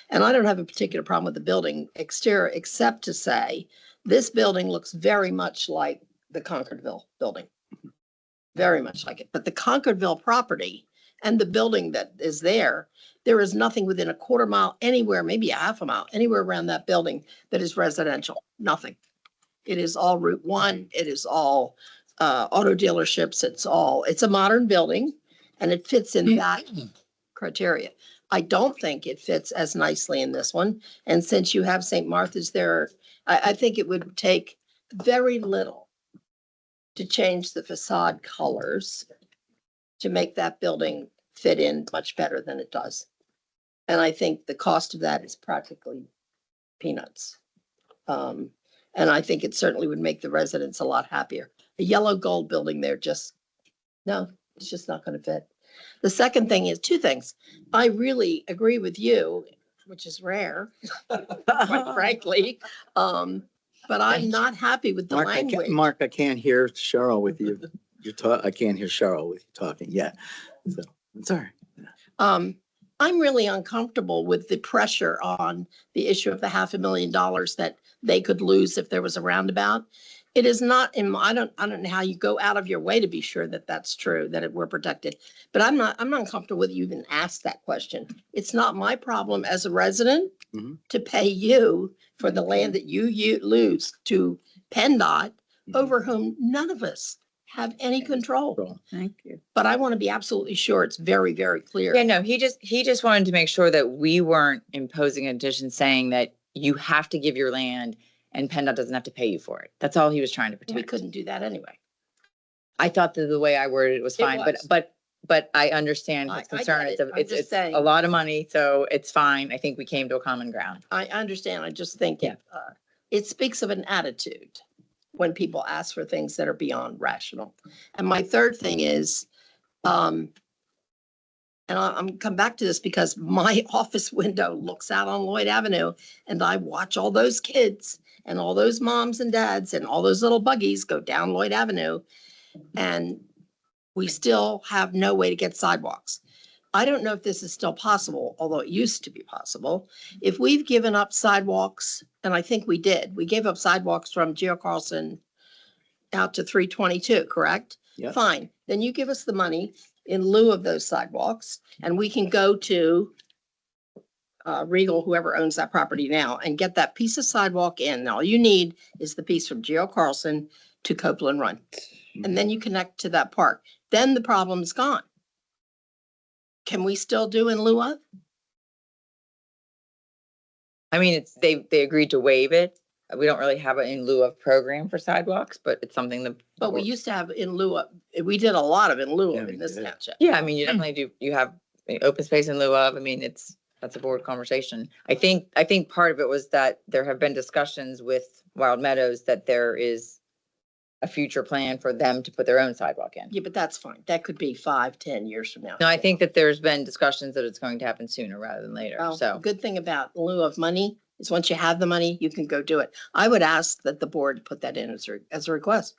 And I don't have a particular problem with the building exterior, except to say, this building looks very much like the Concordville building. Very much like it, but the Concordville property and the building that is there is nothing within a quarter mile anywhere, maybe a half a mile, anywhere around that building that is residential, nothing. It is all Route 1, it is all auto dealerships, it's a modern building and it fits in that criteria. I don't think it fits as nicely in this one. And since you have St. Martha's there, I think it would take very little to change the facade colors to make that building fit in much better than it does. And I think the cost of that is practically peanuts. And I think it certainly would make the residents a lot happier. A yellow gold building there no, it's just not going to fit. The second thing is two things. I really agree with you, which is rare, quite frankly. But I'm not happy with the language. Mark, I can't hear Cheryl with you. I can't hear Cheryl with you talking. Yeah. So it's all right. I'm really uncomfortable with the pressure on the issue of the $500,000 that they could lose if there was a roundabout. It is not I don't know how you go out of your way to be sure that that's true, that we're protected. But I'm not comfortable with you even ask that question. It's not my problem as a resident to pay you for the land that you lose to PennDOT, over whom none of us have any control. Thank you. But I want to be absolutely sure it's very, very clear. Yeah, no, he just wanted to make sure that we weren't imposing a condition saying that you have to give your land and PennDOT doesn't have to pay you for it. That's all he was trying to We protect. couldn't do that anyway. I thought that the way I worded it was It fine, was. but I understand his I get concern. it. I'm just It's a saying. lot of money, so it's fine. I think we came to a common ground. I understand. I just think Yeah. it speaks of an attitude when people ask for things that are beyond rational. And my third thing is, And I'm come back to this because my office window looks out on Lloyd Avenue and I watch all those kids and all those moms and dads and all those little buggies go down Lloyd Avenue. And we still have no way to get sidewalks. I don't know if this is still possible, although it used to be possible. If we've given up sidewalks, and I think we did, we gave up sidewalks from Geo Carlson out to 322, correct? Yep. Fine, then you give us the money in lieu of those sidewalks, and we can go to Regal, whoever owns that property now, and get that piece of sidewalk in. And all you need is the piece from Geo Carlson to Copeland Run. And then you connect to that park. Then the problem's gone. Can we still do in lieu of? I mean, it's, they agreed to waive it. We don't really have an in lieu of program for sidewalks, but it's something that. But we used to have in lieu of, we did a lot of in lieu Yeah, of we in this did. township. Yeah, I mean, you definitely do, you have open space in lieu of, I mean, that's a board conversation. I think part of it was that there have been discussions with Wild Meadows that there is a future plan for them to put their own sidewalk in. Yeah, but that's fine. That could be 5-10 years from now. No, I think that there's been discussions that it's going to happen sooner rather than later, Well, the so. good thing about in lieu of money is once you have the money, you can go do it. I would ask that the board put that in as a request.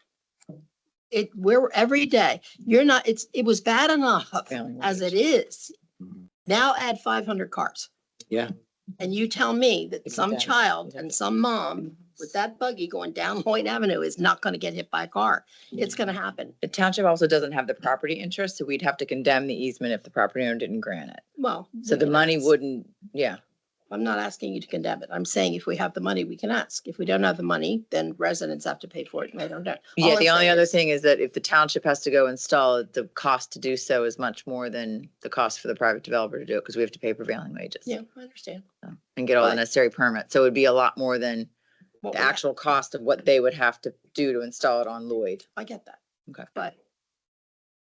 We're every day, it was bad enough Failing as it wage. is. Mhm. Now add 500 cars. Yeah. And you tell me that If some that- child and some mom with that buggy going down Lloyd Avenue is not gonna get hit by a car. It's gonna happen. The township also doesn't have the property interest, so we'd have to condemn the easement if the property owner didn't grant it. Well. So we the can money ask. wouldn't, yeah. I'm not asking you to condemn it. I'm saying if we have the money, we can ask. If we don't have the money, then residents have to pay for it and they don't. All Yeah, I'm the only saying other is- thing is that if the township has to go install it, the cost to do so is much more than the cost for the private developer to do it, because we have to pay prevailing wages. Yeah, I understand. And get all the But- necessary permits. So it would be a lot more than What the we- actual cost of what they would have to do to install it on Lloyd. I get that. Okay. But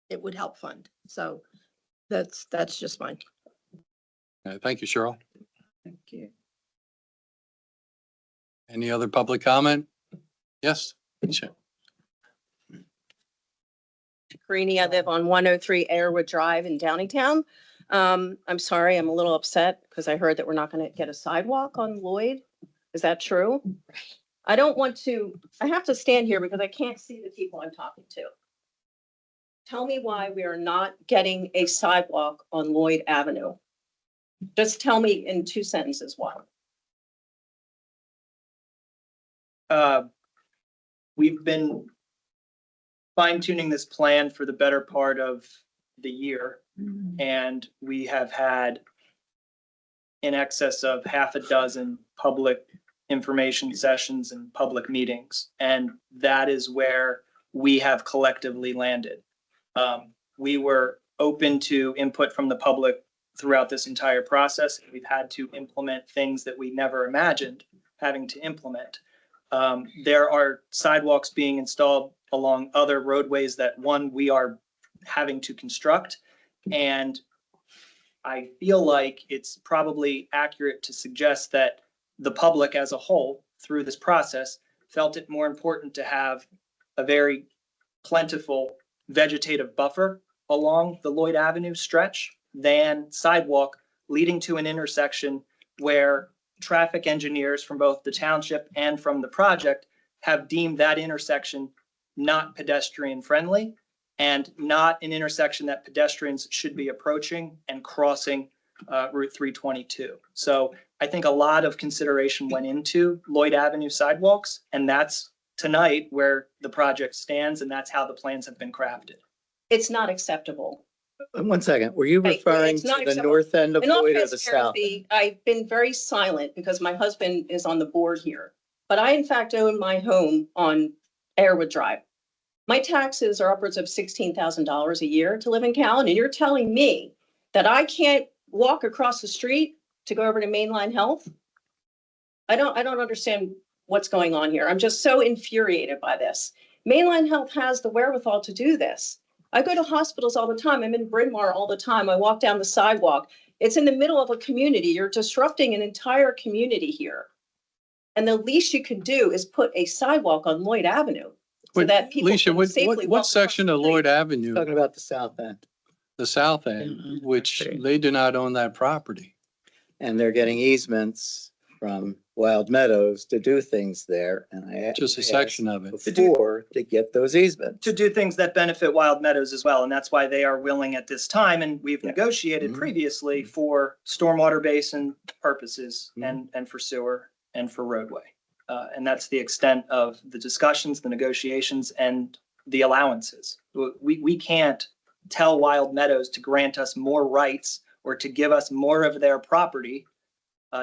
it would help fund. So that's just mine. Thank you, Cheryl. Thank you. Any other public comment? Yes? Misha? Greenie, I live on 103 Airwood Drive in Downingtown. I'm sorry, I'm a little upset because I heard that we're not going to get a sidewalk on Lloyd. Is that true? I don't want to, I have to stand here because I can't see the people I'm talking to. Tell me why we are not getting a sidewalk on Lloyd Avenue. Just tell me in 2 sentences why. We've been fine tuning this plan for the better part of the year. And we have had in excess of half a dozen public information sessions and public meetings. And that is where we have collectively landed. We were open to input from the public throughout this entire process. We've had to implement things that we never imagined having to implement. There are sidewalks being installed along other roadways that we are having to construct. And I feel like it's probably accurate to suggest that the public as a whole, through this process, felt it more important to have a very plentiful vegetative buffer along the Lloyd Avenue stretch than sidewalk leading to an intersection where traffic engineers from both the township and from the project have deemed that intersection not pedestrian friendly and not an intersection that pedestrians should be approaching and crossing Route 322. So I think a lot of consideration went into Lloyd Avenue sidewalks, and that's tonight where the project stands, and that's how the plans have been crafted. It's not acceptable. 1 second, were you Hey, referring it's to not the acceptable. north end of In all Lloyd or the south? transparency, I've been very silent because my husband is on the board here. But I in fact own my home on Airwood Drive. My taxes are upwards of $16,000 a year to live in Callan, and you're telling me that I can't walk across the street to go over to Mainline Health? I don't understand what's going on here. I'm just so infuriated by this. Mainline Health has the wherewithal to do this. I go to hospitals all the time. I'm in Bryn Mawr all the time. I walk down the sidewalk. It's in the middle of a community. You're disrupting an entire community here. And the least you can do is put a sidewalk on Lloyd Avenue so Wait, that people Alicia, can safely walk what across section the of street. Lloyd Avenue? Talking about the south end. the south end, Mhm. which Okay. they do not own that property. And they're getting easements from Wild Meadows to do things there, and Just a I section asked of it. before to get those easements. To do things that benefit Wild Meadows as well, and that's why they are willing at this time, and we've Yeah. negotiated Mhm. previously for stormwater basin purposes Mhm. and for sewer and for roadway. And that's the extent of the discussions, the negotiations, and the allowances. We can't tell Wild Meadows to grant us more rights or to give us more of their property.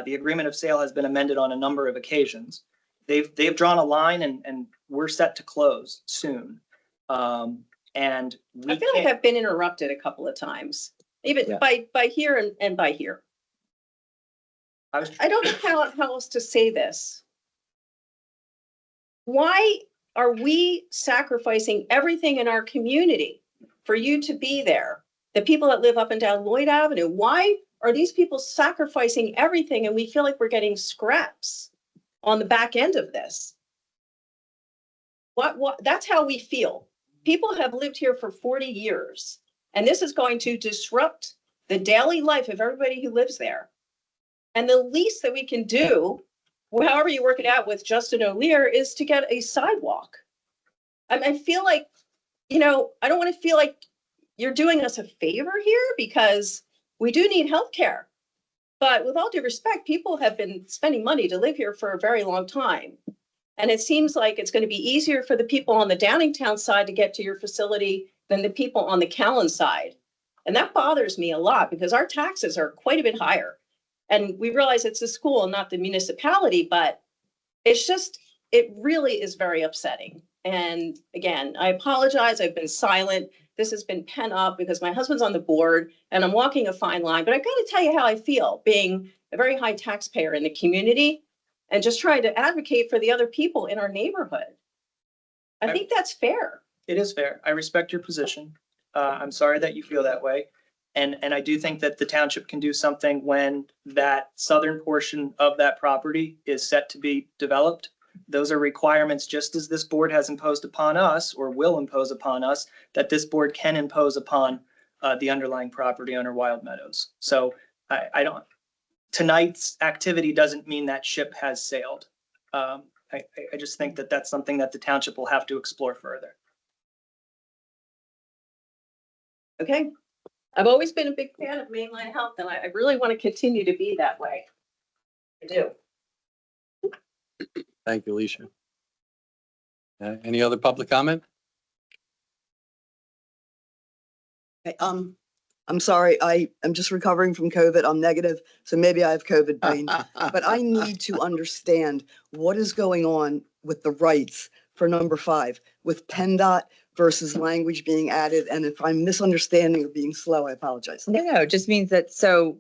The agreement of sale has been amended on a number of occasions. They've drawn a line and we're set to close soon. And we I feel like can't, I've been interrupted a couple of times, even Yeah. by here and by here. I was, I don't know how else to say this. Why are we sacrificing everything in our community for you to be there? The people that live up and down Lloyd Avenue, why are these people sacrificing everything and we feel like we're getting scraps on the back end of this? What, that's how we feel. People have lived here for 40 years, and this is going to disrupt the daily life of everybody who lives there. And the least that we can do, however you work it out with Justin O'Leary, is to get a sidewalk. I feel like, I don't want to feel like you're doing us a favor here because we do need healthcare. But with all due respect, people have been spending money to live here for a very long time. And it seems like it's going to be easier for the people on the Downingtown side to get to your facility than the people on the Callan side. And that bothers me a lot because our taxes are quite a bit higher. And we realize it's the school and not the municipality, but it really is very upsetting. And again, I apologize. I've been silent. This has been pent up because my husband's on the board and I'm walking a fine line, but I've got to tell you how I feel being a very high taxpayer in the community and just trying to advocate for the other people in our neighborhood. I think that's fair. it is fair. I respect your position. I'm sorry that you feel that way. And I do think that the township can do something when that southern portion of that property is set to be developed. Those are requirements, just as this board has imposed upon us or will impose upon us, that this board can impose upon the underlying property owner, Wild Meadows. So I don't, tonight's activity doesn't mean that ship has sailed. I just think that that's something that the township will have to explore further. Okay. I've always been a big fan of Mainline Health and I really want to continue to be that way. I do. Thank you, Alicia. Any other public comment? Okay, I'm sorry, I am just recovering from COVID. I'm negative, so maybe I have COVID brain. But I need to understand what is going on with the rights for number 5 with PennDOT versus language being added. And if I'm misunderstanding or being slow, I apologize. No, it just means that, so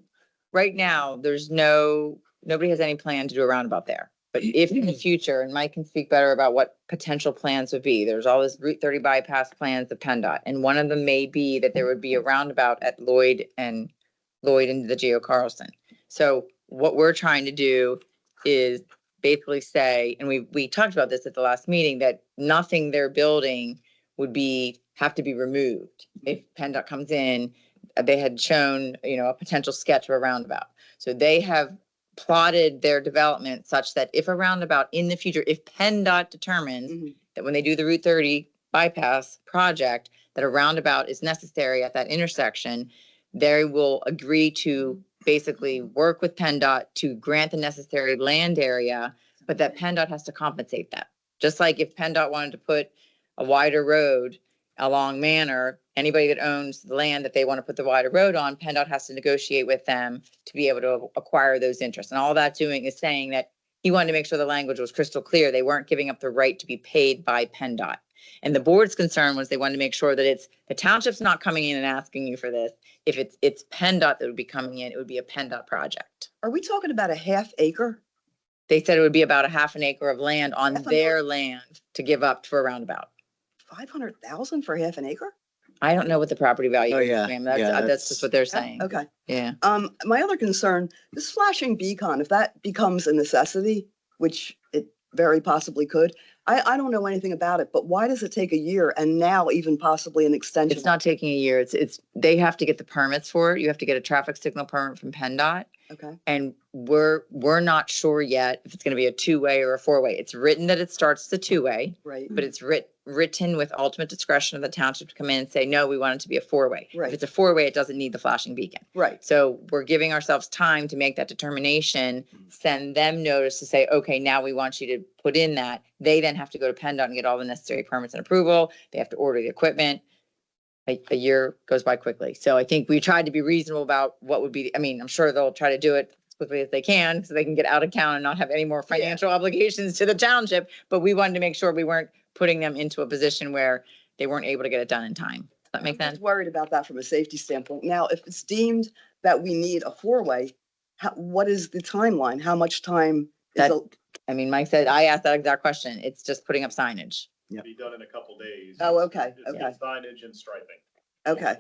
right now, nobody has any plan to do a roundabout there. But if in the future, and Mike can speak better about what potential plans would be, there's all this Route 30 bypass plans of PennDOT. And one of them may be that there would be a roundabout at Lloyd and the Geo Carlson. So what we're trying to do is basically say, and we talked about this at the last meeting, that nothing they're building would have to be removed. If PennDOT comes in, they had shown, a potential sketch of a roundabout. So they have plotted their development such that if a roundabout in the future, if PennDOT determines that when they do the Route 30 bypass project, that a roundabout is necessary at that intersection, they will agree to basically work with PennDOT to grant the necessary land area, but that PennDOT has to compensate that. Just like if PennDOT wanted to put a wider road along Manor, anybody that owns the land that they want to put the wider road on, PennDOT has to negotiate with them to be able to acquire those interests. And all that's doing is saying that he wanted to make sure the language was crystal clear. They weren't giving up the right to be paid by PennDOT. And the board's concern was they wanted to make sure that the township's not coming in and asking you for this. If it's PennDOT that would be coming in, it would be a PennDOT project. Are we talking about a ½ acre? They said it would be about a ½ an acre of land on Half an their land to give up for a roundabout. 500,000 for ½ an acre? I don't know what the property value Oh, is, yeah. ma'am. Yeah, That's just what they're saying. Okay. Yeah. My other concern, this flashing beacon, if that becomes a necessity, which it very possibly could. I don't know anything about it, but why does it take a year and now even possibly an extension? It's not taking a year. They have to get the permits for it. You have to get a traffic signal permit from PennDOT. Okay, And we're not sure yet if it's gonna be a two-way or a four-way. It's written that it starts the two-way, right, but it's written with ultimate discretion of the township to come in and say, no, we want it to be a four-way. If Right. it's a four-way, it doesn't need the flashing beacon. right. So we're giving ourselves time to make that determination, send them notice to say, okay, now we want you to put in that. They then have to go to PennDOT and get all the necessary permits and approval. They have to order the equipment. A year goes by quickly. So I think we tried to be reasonable about what would be, I mean, I'm sure they'll try to do it as quickly as they can so they can get out of town and not have any more financial obligations to the township. But we wanted to make sure we weren't putting them into a position where they weren't able to get it done in time. Does that make I'm sense? just worried about that from a safety standpoint. Now, if it's deemed that we need a four-way, what is the timeline? How much time is That- I mean, Mike said, I asked that exact question. It's just putting up signage. Be done in a couple days. Oh, okay, It's okay. Signage and striping. Okay.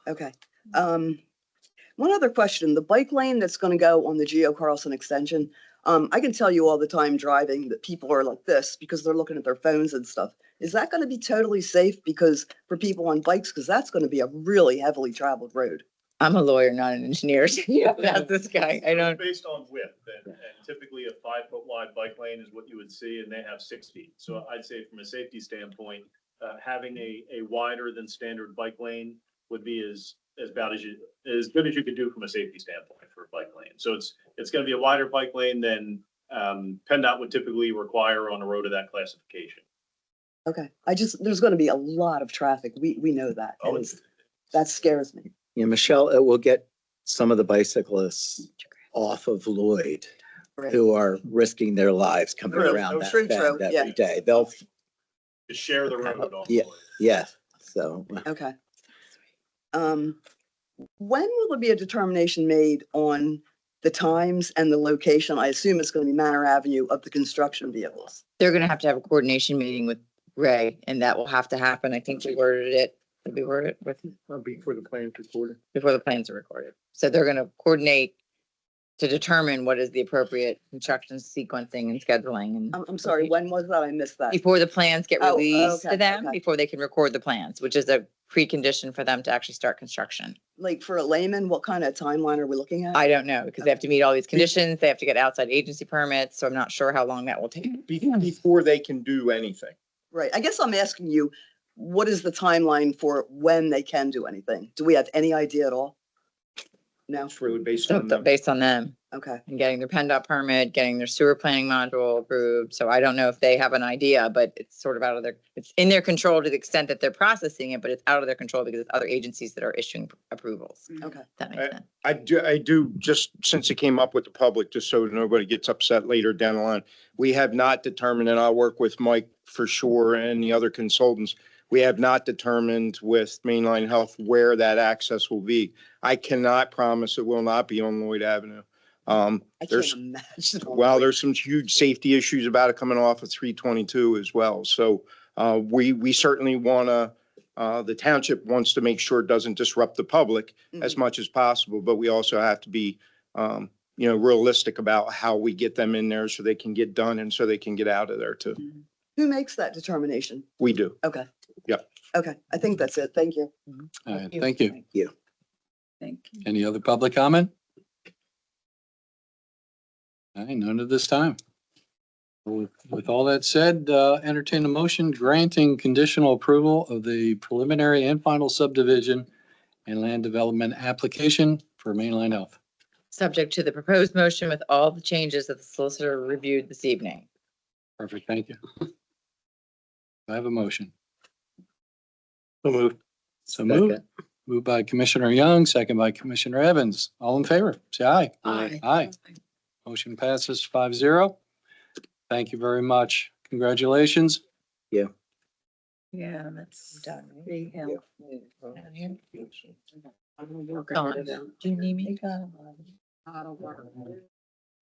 Okay. One other question, the bike lane that's gonna go on the Geo Carlson extension, I can tell you all the time driving that people are like this because they're looking at their phones and stuff. Is that gonna be totally safe because for people on bikes, because that's gonna be a really heavily traveled road? I'm a lawyer, not an engineer. So you have to ask this guy. I It's don't. based on width, and typically a 5-foot wide bike lane is what you would see, and they have 6 feet. So I'd say from a safety standpoint, having a wider than standard bike lane would be as good as you could do from a safety standpoint for a bike lane. So it's gonna be a wider bike lane than PennDOT would typically require on a road of that classification. Okay, there's gonna be a lot of traffic. We know that. Oh, and that scares me. Yeah, Michelle, it will get some of the bicyclists off of Lloyd Right. who are risking their lives coming True. around Oh, that true, bend true, yeah. every day. They'll, To share the road on. Yeah. yeah, so. Okay. When will there be a determination made on the times and the location? I assume it's gonna be Manor Avenue of the construction vehicles. They're gonna have to have a coordination meeting with Ray, and that will have to happen. I think we worded it. Did we word it with Before the plan's recorded. before the plans are recorded? So they're gonna coordinate to determine what is the appropriate construction sequencing and scheduling and I'm sorry, when was that? I missed that. before the plans get Oh, released to okay, them, okay. before they can record the plans, which is a precondition for them to actually start construction. Like for a layman, what kind of timeline are we looking at? I don't know, because they have to meet all these conditions. They have to get outside agency permits, so I'm not sure how long that will take. Before they can do anything. Right, I guess I'm asking you, what is the timeline for when they can do anything? Do we have any idea at all? No, It's really based So on them. based on them. okay, And getting their PennDOT permit, getting their sewer planning module approved. So I don't know if they have an idea, but it's sort of out of it's in their control to the extent that they're processing it, but it's out of their control because it's other agencies that are issuing approvals. okay. If that makes sense. I do, just since it came up with the public, just so nobody gets upset later down the line. We have not determined, and I'll work with Mike for sure and the other consultants. We have not determined with Mainline Health where that access will be. I cannot promise it will not be on Lloyd Avenue. I can't There's, imagine. well, there's some huge safety issues about it coming off of 322 as well. So we certainly want to, the township wants to make sure it doesn't disrupt the public as much as possible, but we also have to be, realistic about how we get them in there so they can get done and so they can get out of there too. Who makes that determination? We do. Okay. Yep. Okay, I think that's it. Thank you. All right, thank you. Thank you. Thank you. Any other public comment? All right, none at this time. With all that said, entertain a motion granting conditional approval of the preliminary and final subdivision and land development application for Mainline Health. Subject to the proposed motion with all the changes that the solicitor reviewed this evening. Perfect, thank you. I have a motion. So moved. So moved. Second. Moved by Commissioner Young, second by Commissioner Evans. All in favor, say aye. Aye. Aye. Motion passes 5-0. Thank you very much. Congratulations. Yeah, that's. Done. big help. Dawn, do you need me?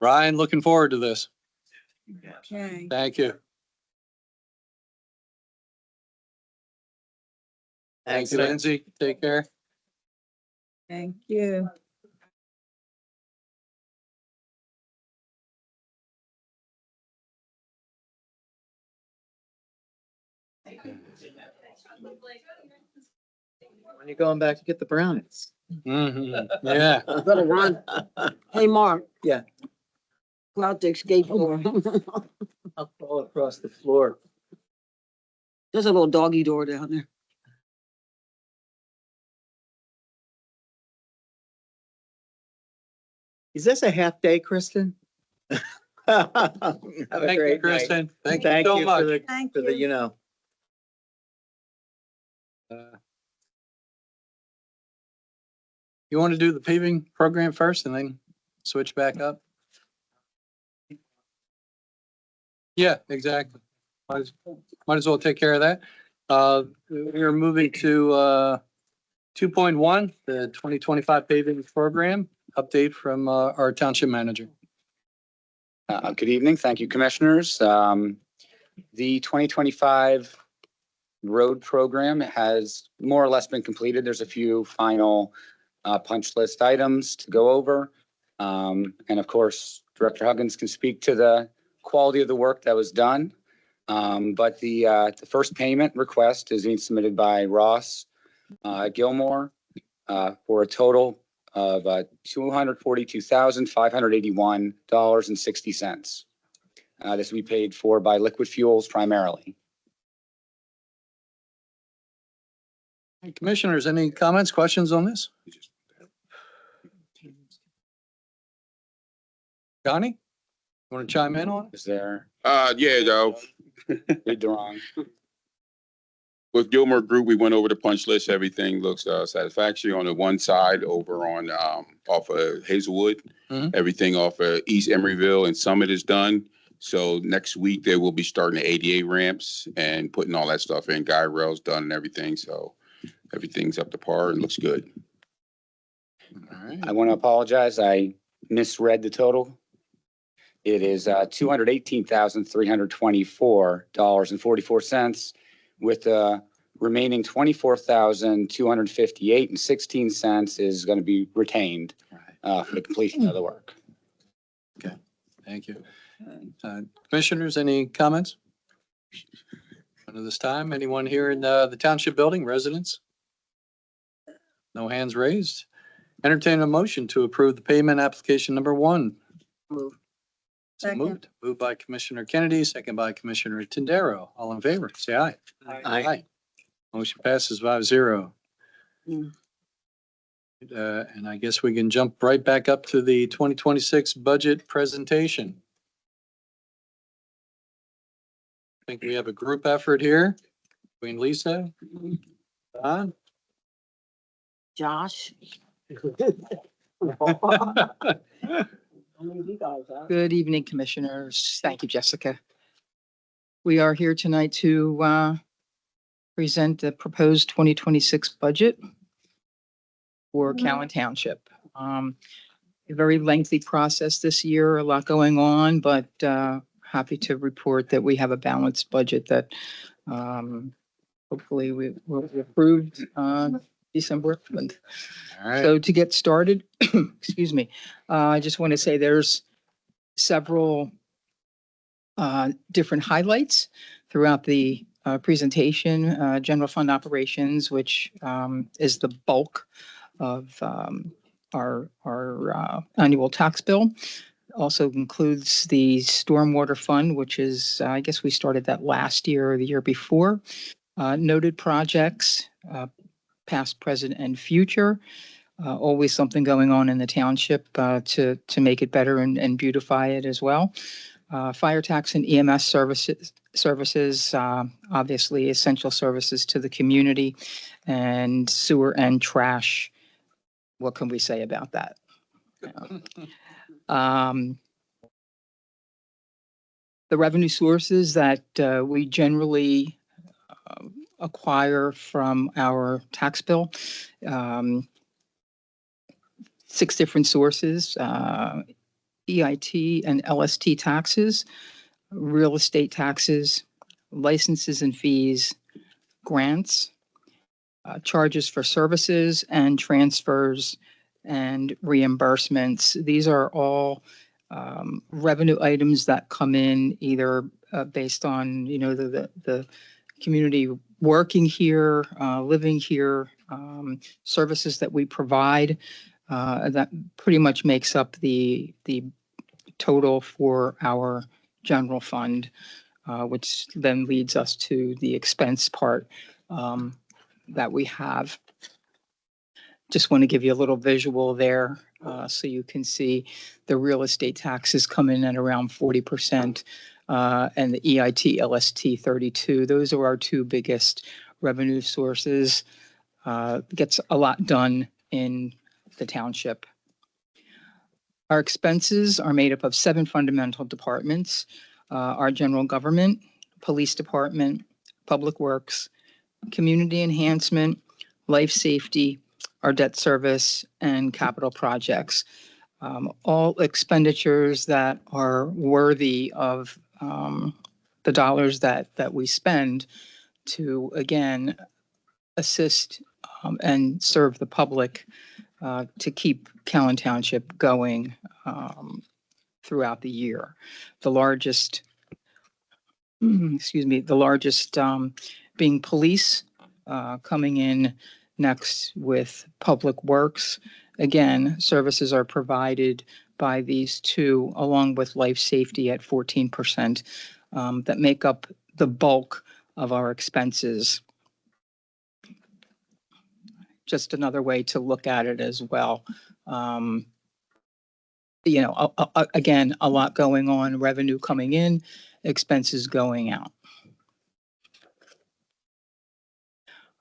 Ryan, looking forward to this. Okay. Thank you. Thank you, Lindsay. Take care. Thank you. When you're going back to get the brownies. Mhm. Yeah. Better run. Hey, Mark. Yeah. Go out the escape door. I'll fall across the floor. There's a little doggy door down there. Is this a half day, Kristen? Have a Thank you, great night. Kristen. Thank you Thank so you for much. the, Thank for the, you. you know. You want to do the paving program first and then switch back up? Yeah, exactly. Might as well take care of that. We're moving to 2.1, the 2025 paving program update from our township manager. Good evening. Thank you, Commissioners. The 2025 road program has more or less been completed. There's a few final punch list items to go over. And of course, Director Huggins can speak to the quality of the work that was done. But the first payment request is being submitted by Ross Gilmore for a total of $242,581.60. This will be paid for by liquid fuels primarily. Commissioners, any comments, questions on this? Donnie, you want to chime in on it? Is there? Yeah, though, Read the wrong. with Gilmore Group, we went over the punch list. Everything looks satisfactory on the one side over on, off of Hazelwood. Mhm. Everything off of East Emeryville and Summit is done. So next week they will be starting the ADA ramps and putting all that stuff in. Guy rails done and everything. So everything's up to par and looks good. All right. I want to apologize. I misread the total. It is $218,324.44 with the remaining $24,258.16 is going to be retained for the completion of the work. Thank you. Commissioners, any comments? At this time, anyone here in the township building, residents? No hands raised. Entertain a motion to approve the payment application number 1. Move. So Second. moved by Commissioner Kennedy, second by Commissioner Tindaro. All in favor, say aye. Aye. Motion passes 5-0. Mm. And I guess we can jump right back up to the 2026 budget presentation. I think we have a group effort here between Lisa, Don. Josh. Good evening, Commissioners. Thank you, Jessica. We are here tonight to present the proposed 2026 budget for Cowan Township. A very lengthy process this year, a lot going on, but happy to report that we have a balanced budget that hopefully will be approved December 11th. All right. So to get started, excuse me, I just want to say there's several different highlights throughout the presentation. General fund operations, which is the bulk of our annual tax bill. Also includes the stormwater fund, which is, I guess we started that last year or the year before. Noted projects, past, present, and future. Always something going on in the township to make it better and beautify it as well. Fire tax and EMS services, obviously essential services to the community, and sewer and trash. What can we say about that? The revenue sources that we generally acquire from our tax bill. 6 different sources, EIT and LST taxes, real estate taxes, licenses and fees, grants, charges for services and transfers and reimbursements. These are all revenue items that come in either based on, the community working here, living here, services that we provide, that pretty much makes up the total for our general fund, which then leads us to the expense part that we have. Just want to give you a little visual there, so you can see the real estate taxes come in at around 40%, and the EIT, LST 32. Those are our two biggest revenue sources. Gets a lot done in the township. Our expenses are made up of 7 fundamental departments: our general government, police department, public works, community enhancement, life safety, our debt service, and capital projects. All expenditures that are worthy of the dollars that we spend to, again, assist and serve the public, to keep Callan Township going throughout the year. The largest, the largest being police, coming in next with public works. Again, services are provided by these two, along with life safety at 14%, that make up the bulk of our expenses. Just another way to look at it as well. You know, again, a lot going on, revenue coming in, expenses going out.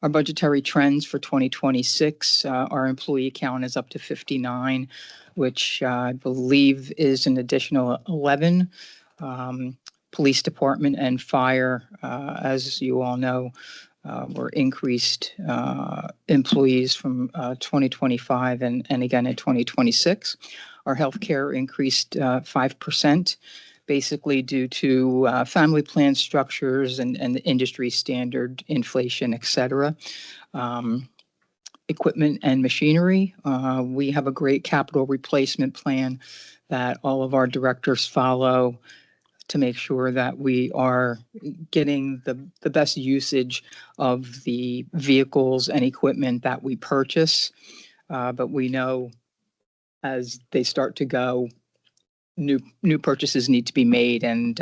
Our budgetary trends for 2026, our employee count is up to 59, which I believe is an additional 11. Police department and fire, as you all know, were increased employees from 2025 and again in 2026. Our healthcare increased 5%, basically due to family plan structures and the industry standard inflation, et cetera. Equipment and machinery, we have a great capital replacement plan that all of our directors follow to make sure that we are getting the best usage of the vehicles and equipment that we purchase. But we know as they start to go, new purchases need to be made, and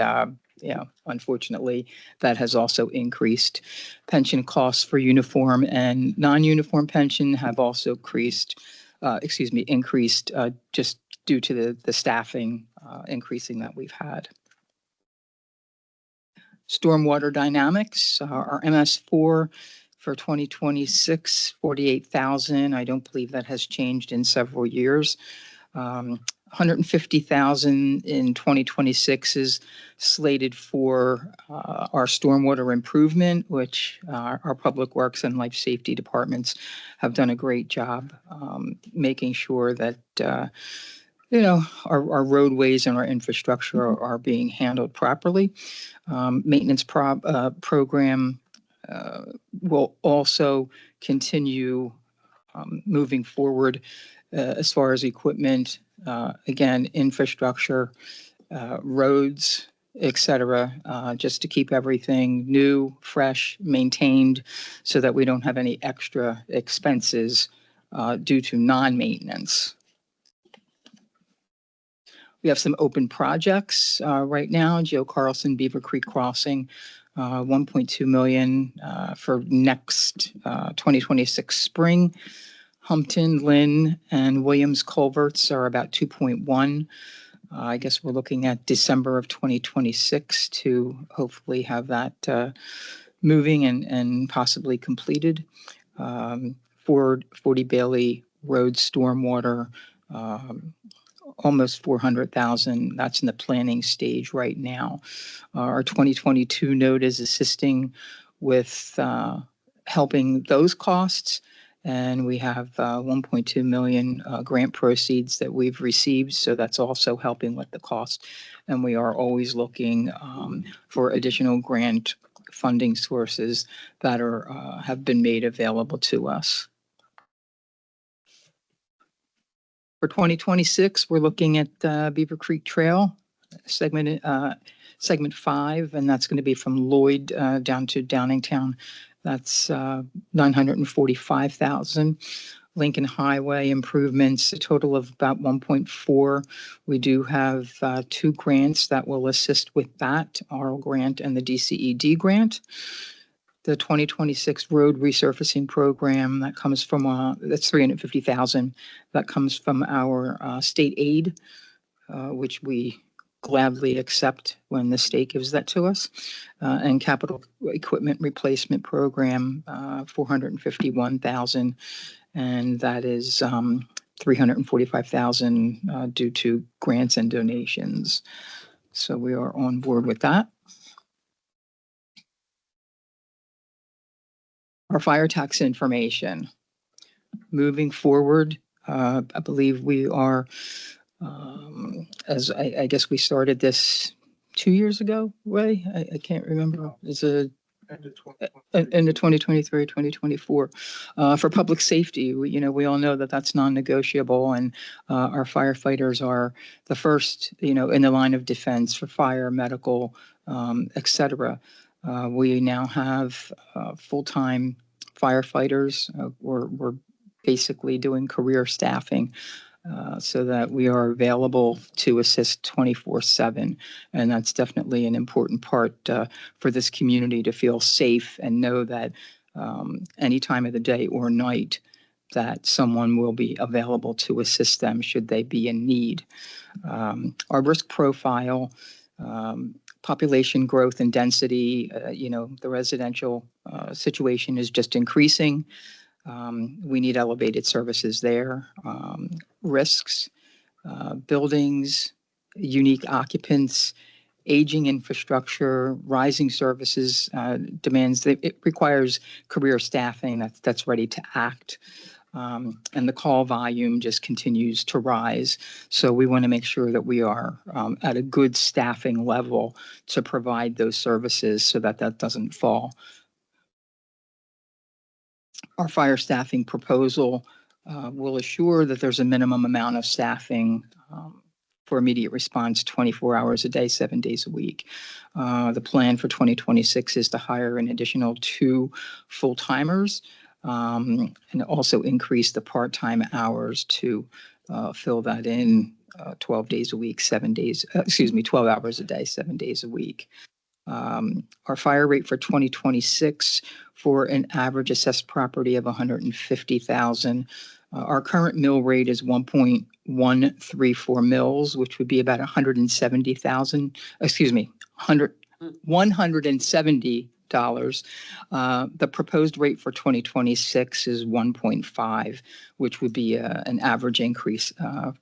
unfortunately, that has also increased. Pension costs for uniform and non-uniform pension have also increased just due to the staffing increasing that we've had. Stormwater dynamics, our MS4 for 2026, 48,000. I don't believe that has changed in several years. 150,000 in 2026 is slated for our stormwater improvement, which our public works and life safety departments have done a great job making sure that our roadways and our infrastructure are being handled properly. Maintenance program will also continue moving forward as far as equipment, again, infrastructure, roads, et cetera, just to keep everything new, fresh, maintained, so that we don't have any extra expenses due to non-maintenance. We have some open projects right now. Joe Carlson, Beaver Creek Crossing, 1.2 million for next 2026 spring. Humpton, Lynn, and Williams culverts are about 2.1. I guess we're looking at December of 2026 to hopefully have that moving and possibly completed. 40 Bailey Road stormwater, almost 400,000. That's in the planning stage right now. Our 2022 note is assisting with helping those costs. And we have 1.2 million grant proceeds that we've received. So that's also helping with the cost. And we are always looking for additional grant funding sources that have been made available to us. For 2026, we're looking at Beaver Creek Trail, segment 5, and that's going to be from Lloyd down to Downingtown That's 945,000. Lincoln Highway improvements, a total of about 1.4. We do have 2 grants that will assist with that, ARL grant and the DCED grant. The 2026 road resurfacing program that comes from, that's 350,000. That comes from our state aid, which we gladly accept when the state gives that to us. And capital equipment replacement program, 451,000. And that is 345,000 due to grants and donations. So we are on board with that. Our fire tax information. Moving forward, I believe we are, as I guess we started this 2 years ago, Ray? I can't remember. It's a in the 2023, 2024. For public safety, we all know that that's non-negotiable, and our firefighters are the first, in the line of defense for fire, medical, et cetera. We now have full-time firefighters. We're basically doing career staffing so that we are available to assist 24/7. And that's definitely an important part for this community to feel safe and know that any time of the day or night that someone will be available to assist them should they be in need. Our risk profile, population growth and density, the residential situation is just increasing. We need elevated services there. Risks, buildings, unique occupants, aging infrastructure, rising services demands. It requires career staffing that's ready to act. And the call volume just continues to rise. So we want to make sure that we are at a good staffing level to provide those services so that doesn't fall. Our fire staffing proposal will assure that there's a minimum amount of staffing for immediate response 24 hours a day, 7 days a week. The plan for 2026 is to hire an additional 2 full-timers and also increase the part-time hours to fill that in 12 days a week, 12 hours a day, 7 days a week. Our fire rate for 2026 for an average assessed property of 150,000. Our current mill rate is 1.134 mills, which would be about 170,000, $170. The proposed rate for 2026 is 1.5, which would be an average increase,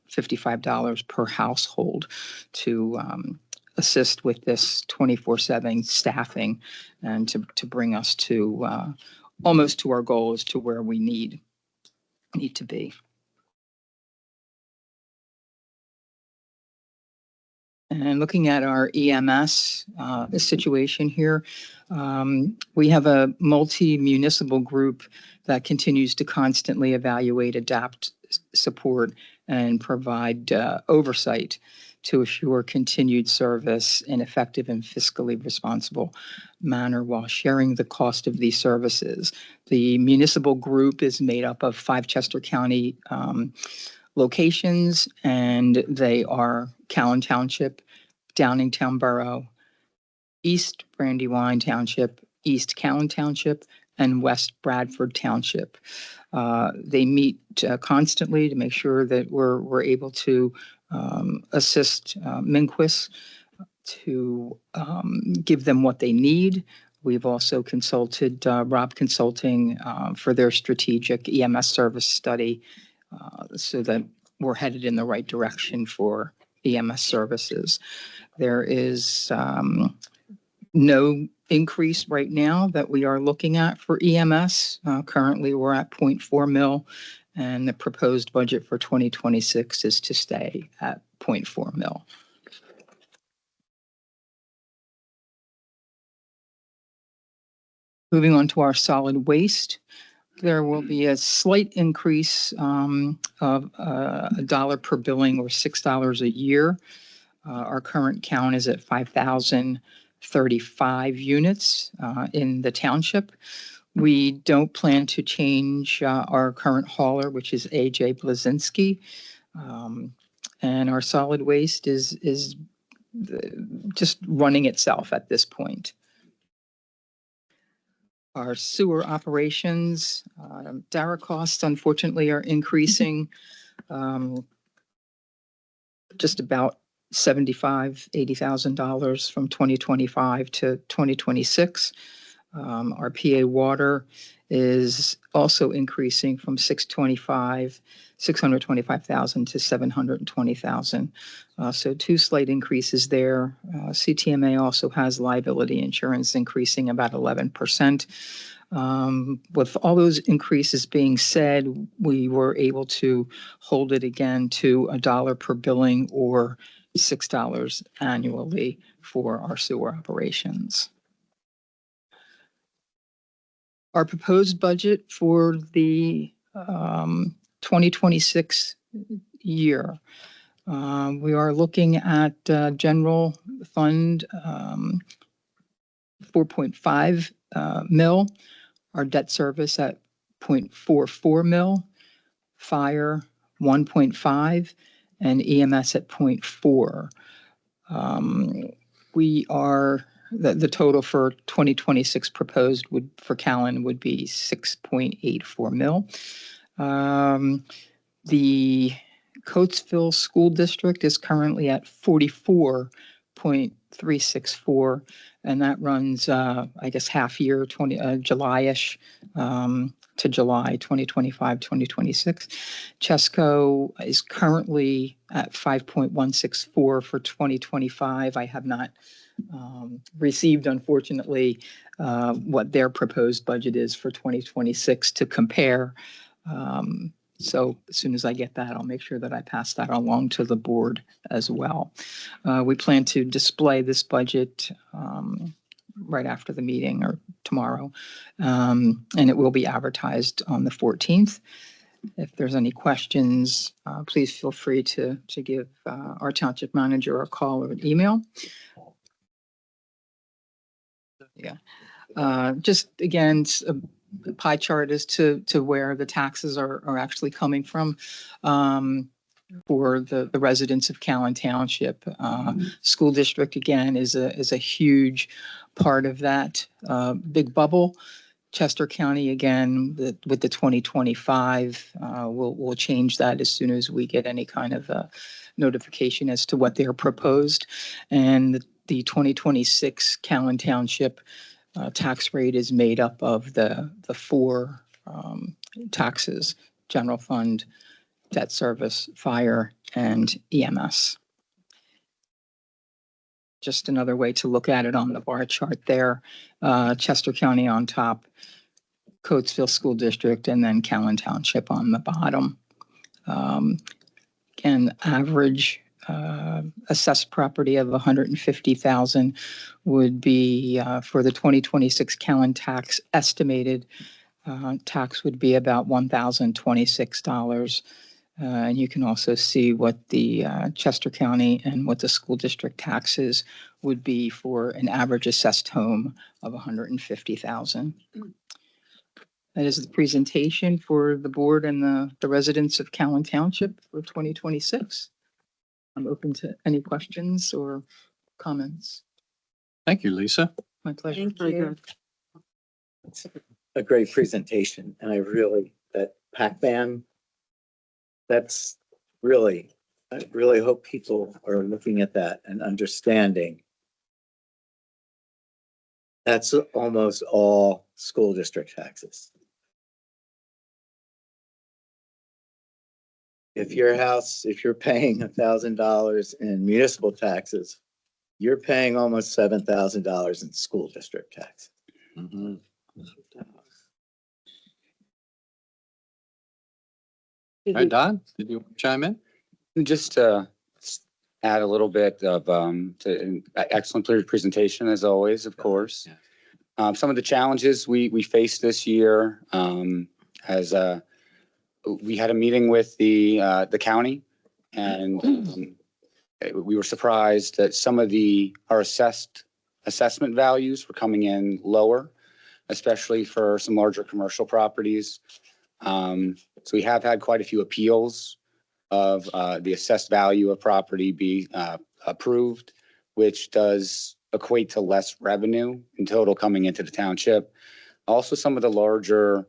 $55 per household to assist with this 24/7 staffing and to bring us to almost to our goal as to where we need to be. And looking at our EMS situation here, we have a multi-municipal group that continues to constantly evaluate, adapt, support, and provide oversight to assure continued service in effective and fiscally responsible manner while sharing the cost of these services. The municipal group is made up of 5 Chester County locations, and they are Callan Township, Downingtown Borough, East Brandywine Township, East Callan Township, and West Bradford Township. They meet constantly to make sure that we're able to assist Minquist to give them what they need. We've also consulted Rob Consulting for their strategic EMS service study so that we're headed in the right direction for EMS services. There is no increase right now that we are looking at for EMS. Currently, we're at 0.4 mil, and the proposed budget for 2026 is to stay at 0.4 mil. Moving on to our solid waste, there will be a slight increase of $1 per billing or $6 a year. Our current count is at 5,035 units in the township. We don't plan to change our current hauler, which is AJ Blazinski. And our solid waste is just running itself at this point. Our sewer operations, DARA costs unfortunately are increasing just about $80,000 from 2025 to 2026. Our PA water is also increasing from 625,000 to 720,000. So two slight increases there. CTMA also has liability insurance increasing about 11%. With all those increases being said, we were able to hold it again to $1 per billing or $6 annually for our sewer operations. Our proposed budget for the 2026 year, we are looking at general fund 4.5 mil, our debt service at 0.44 mil, fire 1.5, and EMS at 0.4. We are the total for 2026 proposed for Callan would be 6.84 mil. The Coatesville School District is currently at 44.364, and that runs, I guess, half year, July-ish to July 2025, 2026. Chesco is currently at 5.164 for 2025. I have not received, unfortunately, what their proposed budget is for 2026 to compare. So as soon as I get that, I'll make sure that I pass that along to the board as well. We plan to display this budget right after the meeting or tomorrow, and it will be advertised on the 14th. If there's any questions, please feel free to give our township manager a call or an email. Yeah. Just again, a pie chart as to where the taxes are actually coming from for the residents of Callan Township. School district, again, is a huge part of that big bubble. Chester County, again, with the 2025, we'll change that as soon as we get any kind of notification as to what they're proposed. And the 2026 Callan Township tax rate is made up of the four taxes: general fund, debt service, fire, and EMS. Just another way to look at it on the bar chart there. Chester County on top, Coatesville School District, and then Callan Township on the bottom. Again, average assessed property of 150,000 would be for the 2026 Callan tax estimated tax would be about $1,026. And you can also see what the Chester County and what the school district taxes would be for an average assessed home of 150,000. That is the presentation for the board and the residents of Callan Township for 2026. I'm open to any questions or comments. Thank you, Lisa. My pleasure. Very good. A great presentation, and that Pac-Man, that's really, I really hope people are looking at that and understanding. That's almost all school district taxes. If you're paying $1,000 in municipal taxes, you're paying almost $7,000 in school district tax. Mm-hmm. All right, Don, did you chime in? Just to add a little bit of excellent presentation as always, of course. Some of the challenges we faced this year as we had a meeting with the county, and we were surprised that some of our assessment values were coming in lower especially for some larger commercial properties. So we have had quite a few appeals of the assessed value of property be approved, which does equate to less revenue in total coming into the township. Also, some of the larger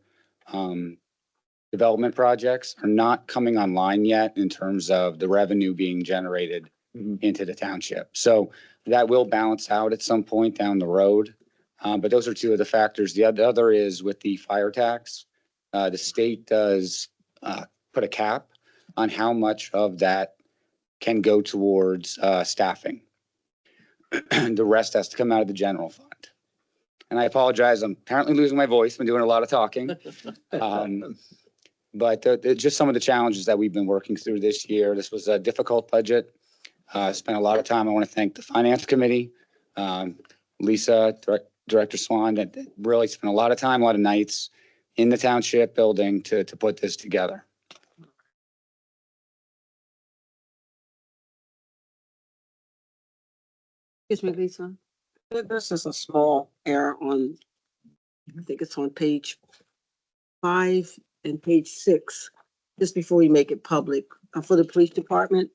development projects are not coming online yet in terms of the revenue being generated into the township. So that will balance out at some point down the road. But those are two of the factors. The other is with the fire tax. The state does put a cap on how much of that can go towards staffing. The rest has to come out of the general fund. And I apologize, I'm apparently losing my voice. Been doing a lot of talking. But just some of the challenges that we've been working through this year. This was a difficult budget. Spent a lot of time. I want to thank the Finance Committee, Lisa, Director Swan, that really spent a lot of time, a lot of nights in the township building to put this together. Excuse me, Lisa. There's just a small error on, I think it's on page 5 and page 6, just before we make it public. For the police department,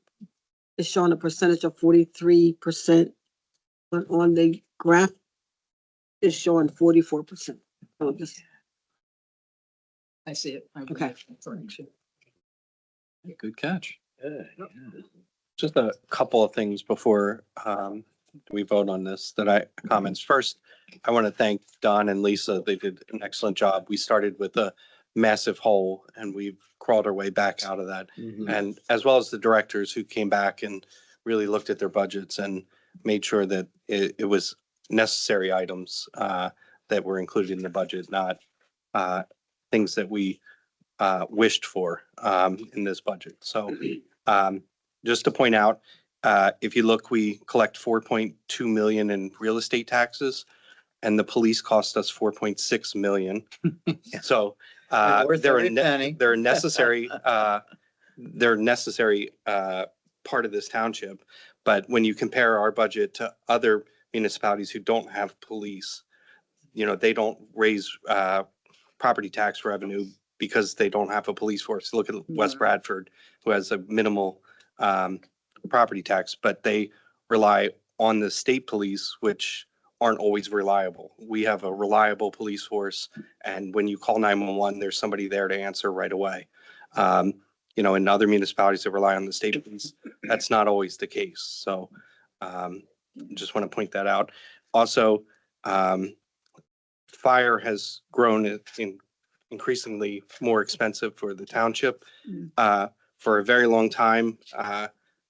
it's showing a percentage of 43%, but on the graph, it's showing 44%. So just, I see it. Okay. Good catch. Just a couple of things before we vote on this comments. First, I want to thank Don and Lisa. They did an excellent job. We started with a massive hole and we've crawled our way back out of that. And as well as the directors who came back and really looked at their budgets and made sure that it was necessary items that were included in the budget, not things that we wished for in this budget. So just to point out, if you look, we collect 4.2 million in real estate taxes and the police cost us 4.6 million. So Worth they're every penny. they're a necessary part of this township. But when you compare our budget to other municipalities who don't have police, they don't raise property tax revenue because they don't have a police force. Look at West Bradford, who has a minimal property tax, but they rely on the state police, which aren't always reliable. We have a reliable police force, and when you call 911, there's somebody there to answer right away. In other municipalities that rely on the state police, that's not always the case. So just want to point that out. Also, fire has grown increasingly more expensive for the township. For a very long time,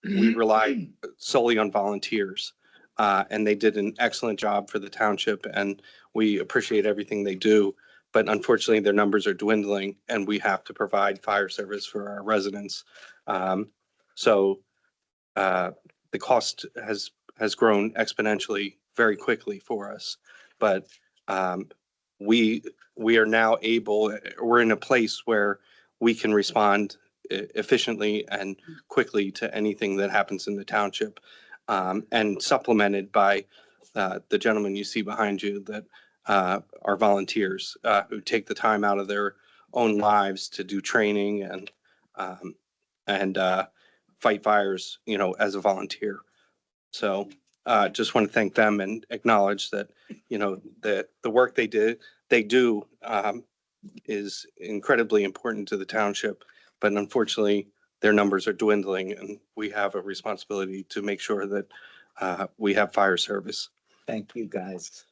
we relied solely on volunteers, and they did an excellent job for the township, and we appreciate everything they do. But unfortunately, their numbers are dwindling, and we have to provide fire service for our residents. So the cost has grown exponentially very quickly for us. But we are now we're in a place where we can respond efficiently and quickly to anything that happens in the township, and supplemented by the gentleman you see behind you that are volunteers who take the time out of their own lives to do training and fight fires, as a volunteer. So just want to thank them and acknowledge that, that the work they do is incredibly important to the township. But unfortunately, their numbers are dwindling, and we have a responsibility to make sure that we have fire service. Thank you, guys.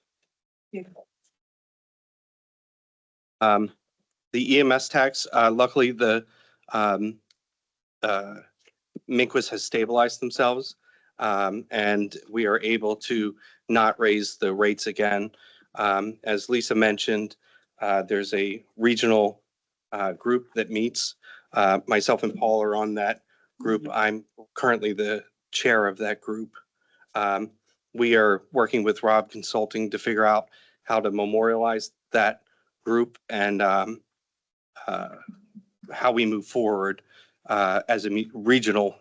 The EMS tax, luckily the Minquist has stabilized themselves, and we are able to not raise the rates again. As Lisa mentioned, there's a regional group that meets. Myself and Paul are on that group. I'm currently the chair of that group. We are working with Rob Consulting to figure out how to memorialize that group and how we move forward as a regional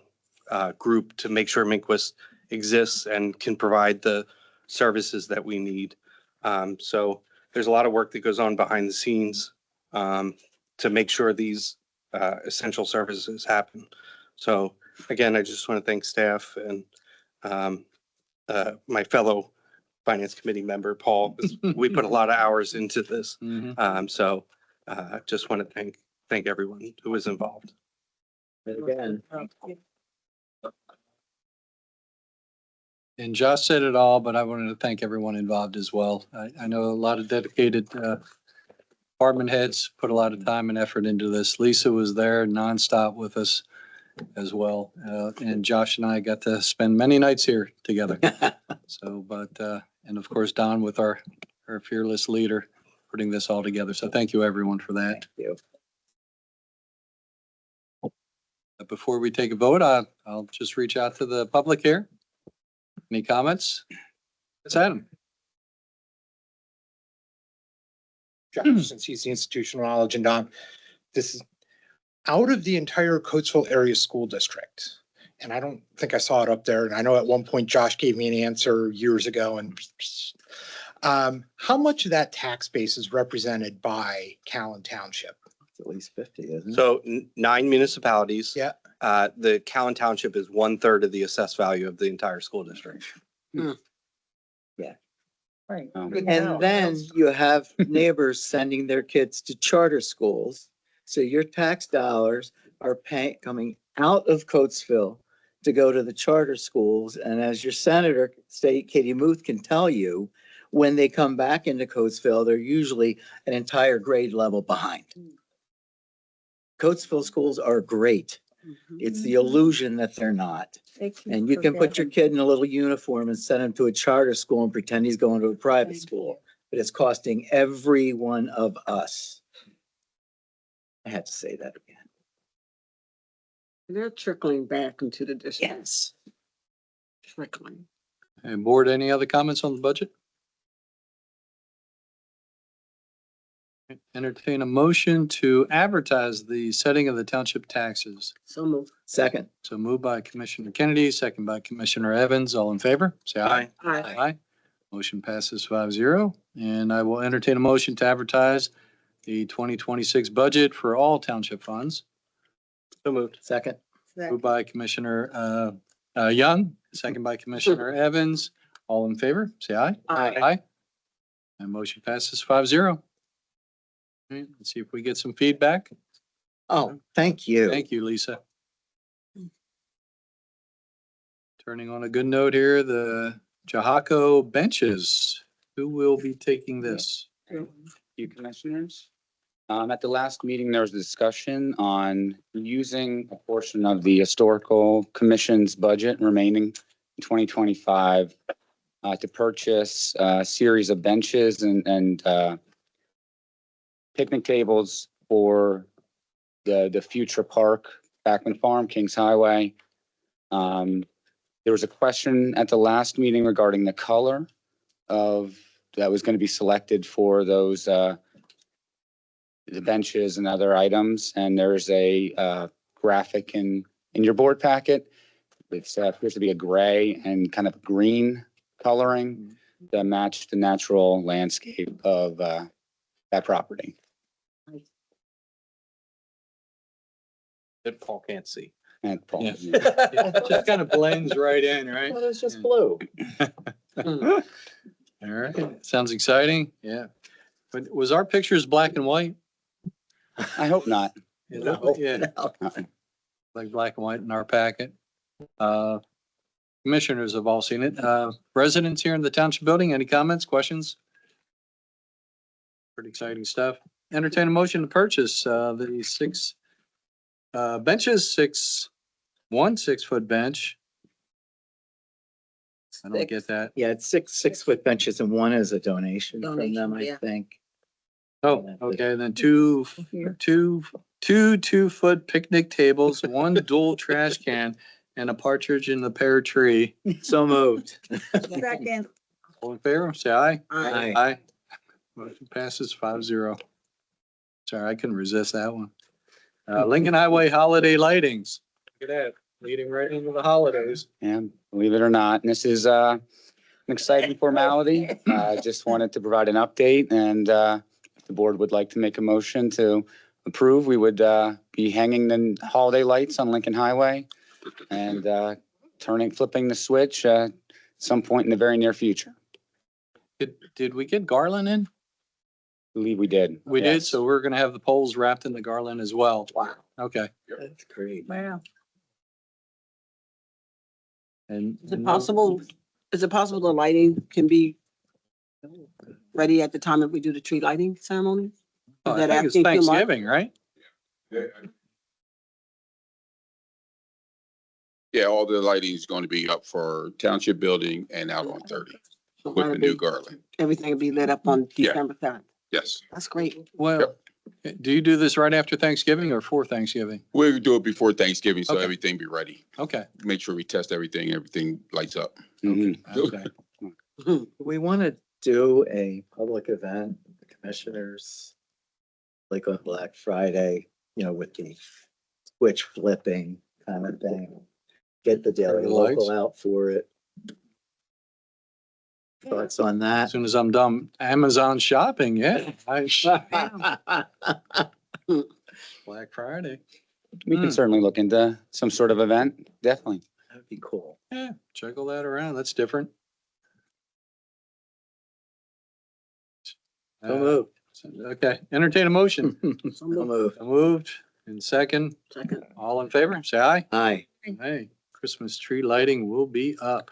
group to make sure Minquist exists and can provide the services that we need. So there's a lot of work that goes on behind the scenes to make sure these essential services happen. So again, I just want to thank staff and my fellow Finance Committee member, Paul, 'cause we put a lot of hours into this. So just want to thank everyone who was involved. But again, And Josh said it all, but I wanted to thank everyone involved as well. I know a lot of dedicated department heads put a lot of time and effort into this. Lisa was there nonstop with us as well. And Josh and I got to spend many nights here together. So, and of course, Don with our fearless leader, putting this all together. So thank you, everyone, for that. thank you. Before we take a vote, I'll just reach out to the public here. Any comments? It's Adam. Josh, since he's the institutional knowledge, and Don, this is out of the entire Coatesville area school district. And I don't think I saw it up there. And I know at one point Josh gave me an answer years ago. And how much of that tax base is represented by Callan Township? It's at least 50, isn't it? So 9 municipalities. Yeah. The Callan Township is 1/3 of the assessed value of the entire school district. Right. Um, And then you have neighbors sending their kids to charter schools. So your tax dollars are coming out of Coatesville to go to the charter schools. And as your senator, State Katie Muth, can tell you, when they come back into Coatesville, they're usually an entire grade level behind. Coatesville schools are great. It's the illusion that they're not. And you can put your kid in a little uniform and send him to a charter school and pretend he's going to a private school, but it's costing every one of us. I had to say that again. They're trickling back into the district. Yes. Trickling. And board, any other comments on the budget? Entertain a motion to advertise the setting of the township taxes. So moved. Second. So moved by Commissioner Kennedy, second by Commissioner Evans. All in favor? Say aye. Aye. Aye. Motion passes 5-0. And I will entertain a motion to advertise the 2026 budget for all township funds. So moved. Second. Moved by Commissioner Young, second by Commissioner Evans. All in favor? Say aye. Aye. Aye. And motion passes 5-0. All right, let's see if we get some feedback. Oh, thank you. Thank you, Lisa. Turning on a good note here, the Jahaco benches. Who will be taking this? You commissioners. At the last meeting, there was a discussion on using a portion of the historical commission's budget remaining in 2025 to purchase a series of benches and picnic tables for the future park, Backman Farm, Kings Highway. There was a question at the last meeting regarding the color of that was going to be selected for those the benches and other items. And there's a graphic in your board packet. It appears to be a gray and kind of green coloring that match the natural landscape of that property. That Paul can't see. And Paul, Yeah. It just kind of blends right in, right? Well, it's just blue. All right, sounds exciting. Yeah. But was our pictures black and white? I hope not. Yeah, like black and white in our packet. Commissioners have all seen it. Residents here in the township building, any comments, questions? Pretty exciting stuff. Entertain a motion to purchase the 6 benches, one 6-foot bench. I don't get that. Yeah, it's 6-foot benches and one is a donation from them, Donation, I yeah. think. Oh, okay, then two 2-foot picnic tables, one dual trash can, and a partridge in the pear tree. So moved. Second. All in favor, say aye. Aye. Aye. Motion passes 5-0. Sorry, I couldn't resist that one. Lincoln Highway holiday lightings. Look at that, leading right into the holidays. And believe it or not, and this is exciting formality. Just wanted to provide an update and if the board would like to make a motion to approve, we would be hanging the holiday lights on Lincoln Highway and flipping the switch at some point in the very near future. Did we get garland in? I believe we did. We did, Yes. so we're gonna have the poles wrapped in the garland as well. Wow, Okay. that's great. Wow. And Is it possible the lighting can be ready at the time that we do the tree lighting ceremony? Oh, Is I that think it's asking too much? Thanksgiving, right? Yeah, all the lighting is going to be up for Township Building and out on 30 So with that'll the new be- garland. Everything will be lit up on Yeah. December 3rd. Yes. That's great. Well, do you do this right after Thanksgiving or for Thanksgiving? We'll do it before Thanksgiving, so Okay. everything be ready. Okay. Make sure we test everything, everything lights up. Mhm. Okay. We want to do a public event, the commissioners, like on Black Friday, with the switch flipping kind of thing. Get the daily The lights. local out for it. Thoughts on that? As soon as I'm done Amazon shopping, yeah. Black Friday. We can certainly look into some sort of event, definitely. That'd be cool. Yeah, juggle that around. That's different. So moved. Okay, entertain a motion. So moved. Moved and second. Second. All in favor, say aye. Aye. Hey, Christmas tree lighting will be up.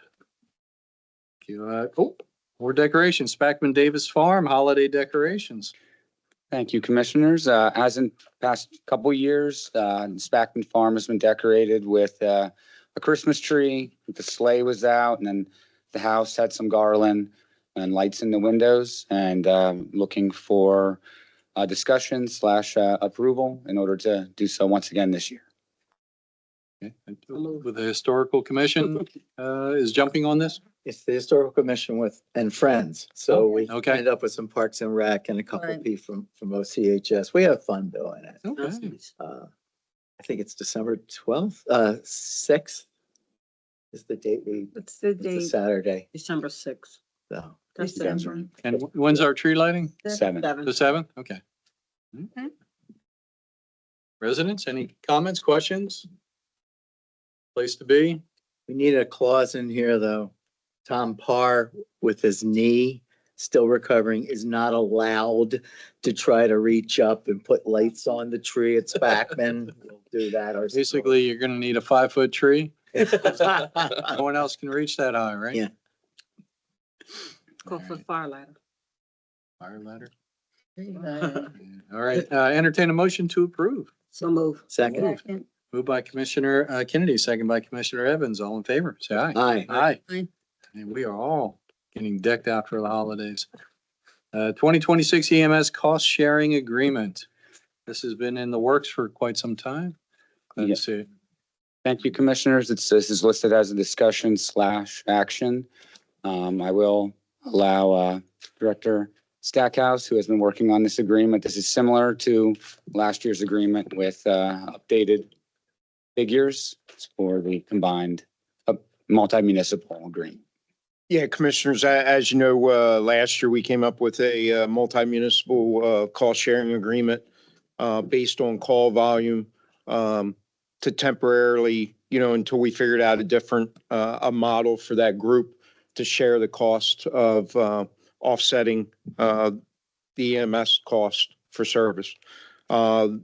Thank you. More decorations, Spackman Davis Farm, holiday decorations. Thank you, commissioners. As in past couple years, Spackman Farm has been decorated with a Christmas tree. The sleigh was out and then the house had some garland and lights in the windows and looking for discussion / approval in order to do so once again this year. Okay. With the Historical Commission is jumping on this? It's the Historical Commission and friends. So we Okay. ended up with some Parks and Rec and a couple Right. people from OCHS. We have fun doing it. That's Okay. nice. I think it's December 12th, 6th is the date What's the it's a date? Saturday, December 6th. so. That's you guys December. are- And when's our tree lighting? 7. The 7th? Okay. Residents, any comments, questions? Place to be? We need a clause in here, though. Tom Parr with his knee still recovering is not allowed to try to reach up and put lights on the tree at Spackman. We'll do that ourselves. Basically, you're gonna need a 5-foot tree. No one else can reach that high, right? Yeah. Call for the fire ladder. Fire ladder. All right, entertain a motion to approve. So move. Second. Second. Moved by Commissioner Kennedy, second by Commissioner Evans. All in favor, say aye. Aye. Aye. Aye. And we are all getting decked out for the holidays. 2026 EMS cost sharing agreement. This has been in the works for quite some time. Glad to Yes. see it. Thank you, commissioners. This is listed as a discussion / action. I will allow Director Stackhouse, who has been working on this agreement. This is similar to last year's agreement with updated figures for the combined multi-municipal agreement. Yeah, commissioners, as you know, last year we came up with a multi-municipal cost sharing agreement based on call volume to temporarily, until we figured out a model for that group to share the cost of offsetting the EMS cost for service.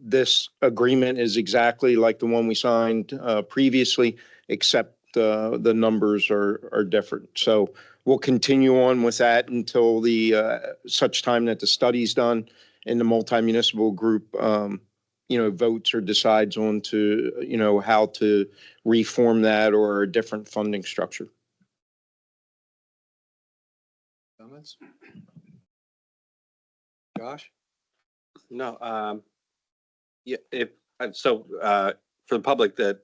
This agreement is exactly like the one we signed previously, except the numbers are different. So we'll continue on with that until such time that the study's done and the multi-municipal group, votes or decides on to, how to reform that or a different funding structure. Comments? Josh? No, yeah, for the public that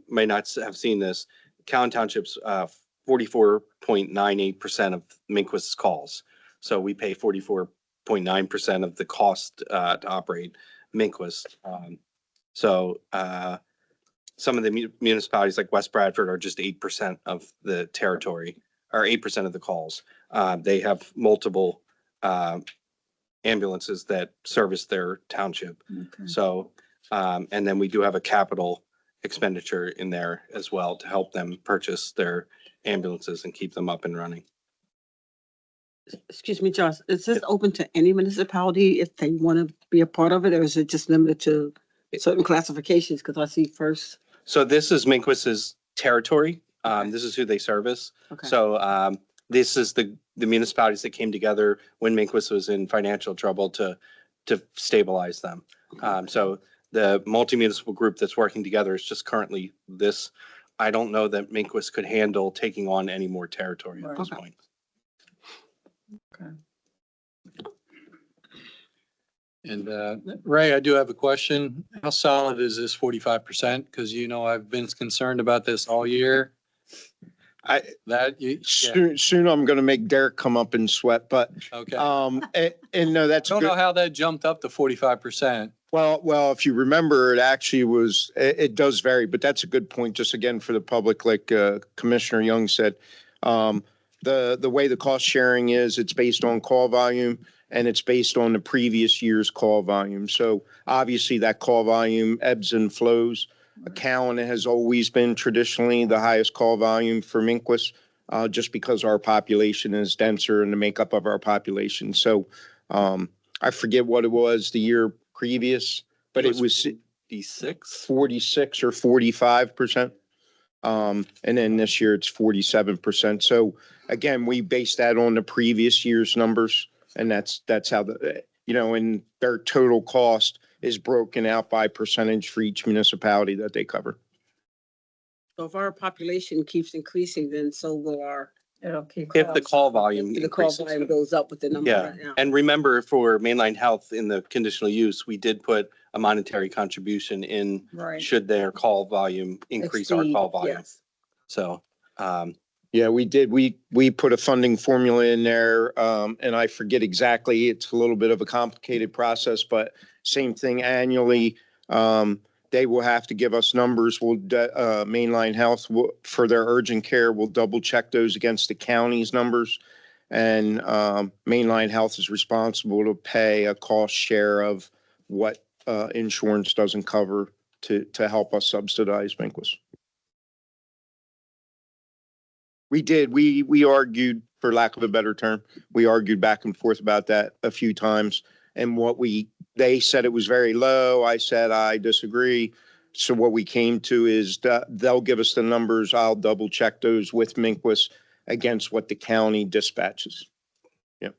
may not have seen this, Cowan Township's 44.98% of Minquist's calls. So we pay 44.9% of the cost to operate Minquist. Some of the municipalities like West Bradford are just 8% of the territory. or 8% of the calls. They have multiple ambulances that service their township. Okay. So, and then we do have a capital expenditure in there as well to help them purchase their ambulances and keep them up and running. Excuse me, Josh, is this open to any municipality if they want to be a part of it, or is it just limited to certain classifications? Because I see first. So this is Minquist's territory. This is who they service. Okay. So this is the municipalities that came together when Minquist was in financial trouble to stabilize them. So the multi-municipal group that's working together is just currently this. I don't know that Minquist could handle taking on any more territory at this point. Okay. And Ray, I do have a question. How solid is this 45%? Because I've been concerned about this all year. Soon I'm gonna make Derek come up and sweat, but, Okay. and no, that's Don't good. know how that jumped up to 45%. Well, if you remember, it actually was, it does vary, but that's a good point. Just again, for the public, like, Commissioner Young said, the way the cost sharing is, it's based on call volume and it's based on the previous year's call volume. So obviously that call volume ebbs and flows. Cowan has always been traditionally the highest call volume for Minquist, just because our population is denser and the makeup of our population. So, I forget what it was the year previous, but it was 46 or 45%. And then this year it's 47%. So again, we base that on the previous year's numbers, and that's how and their total cost is broken out by percentage for each municipality that they cover. So if our population keeps increasing, then so will our. It'll keep. If the call volume The call increases. volume goes up with the number Yeah, right now. and remember for Mainline Health in the conditional use, we did put a monetary contribution in Right. should their call volume increase our Exceed, call volume. yes. So, Yeah, we did. We put a funding formula in there, and I forget exactly. It's a little bit of a complicated process, but same thing annually. They will have to give us numbers. Mainline Health for their urgent care, will double check those against the county's numbers. And Mainline Health is responsible to pay a cost share of what insurance doesn't cover to help us subsidize Minquist. We did. We argued, for lack of a better term, we argued back and forth about that a few times. And they said it was very low. I said, I disagree. So what we came to is that they'll give us the numbers. I'll double check those with Minquist against what the county dispatches. Yep.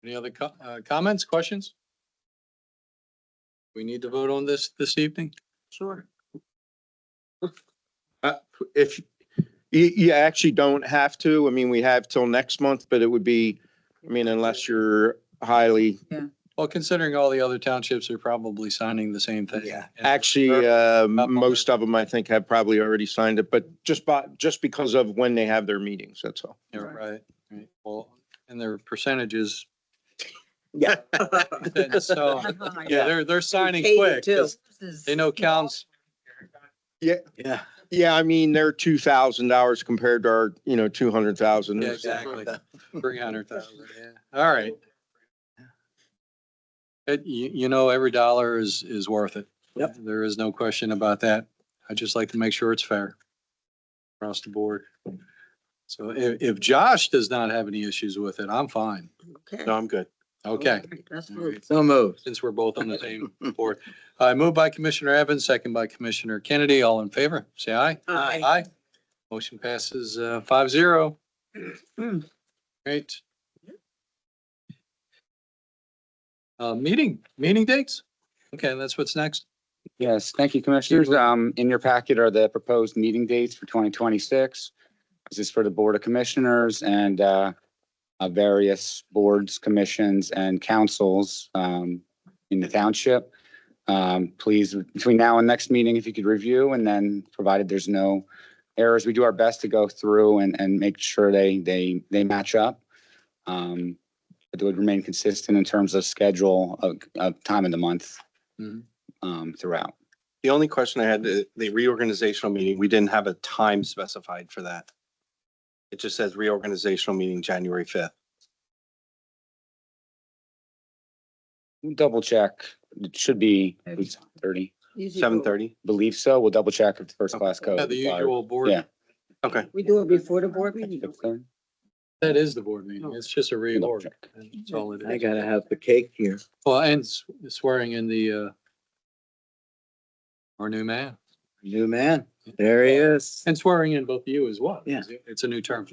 Any other comments, questions? We need to vote on this evening? Sure. If you actually don't have to, I mean, we have till next month, but it would be, unless you're highly. Well, considering all the other townships are probably signing the same thing. Yeah. Actually, most of them, I think, have probably already signed it, but just because of when they have their meetings, that's all. Yeah, right. Well, and their percentages. Yeah. So, yeah, they're signing Paid quick. too. 'Cause they know counts. Yeah. Yeah, they're $2,000 compared to our, 200,000. Yeah, exactly. 300,000, yeah. All right. Every dollar is worth it. Yep. There is no question about that. I just like to make sure it's fair across the board. So if Josh does not have any issues with it, I'm fine. Okay. no, I'm good. Okay. That's All good. right. So moved. Since we're both on the same board. Moved by Commissioner Evans, second by Commissioner Kennedy. All in favor, say aye. Aye. Aye. Motion passes 5-0. Great. Meeting dates? Okay, that's what's next. Yes, thank you, Commissioners. In your packet are the proposed meeting dates for 2026. This is for the Board of Commissioners and various boards, commissions, and councils in the township. Please, between now and next meeting, if you could review, and then provided there's no errors, we do our best to go through and make sure they match up. But they would remain consistent in terms of schedule of time of the month Mhm. throughout. The only question I had, the reorganizational meeting, we didn't have a time specified for that. It just says reorganizational meeting January 5th. Double check. It should be 30. 7:30. Believe so. We'll double check if the first class code. Yeah, the requires- usual board. Yeah. Okay. We do it before the board meeting? That is the board meeting. It's just a reorg. That's all it I is. gotta have the cake here. Well, and swearing in our new man. New man, there he is. And swearing in both of you as well. Yeah. It's a new term.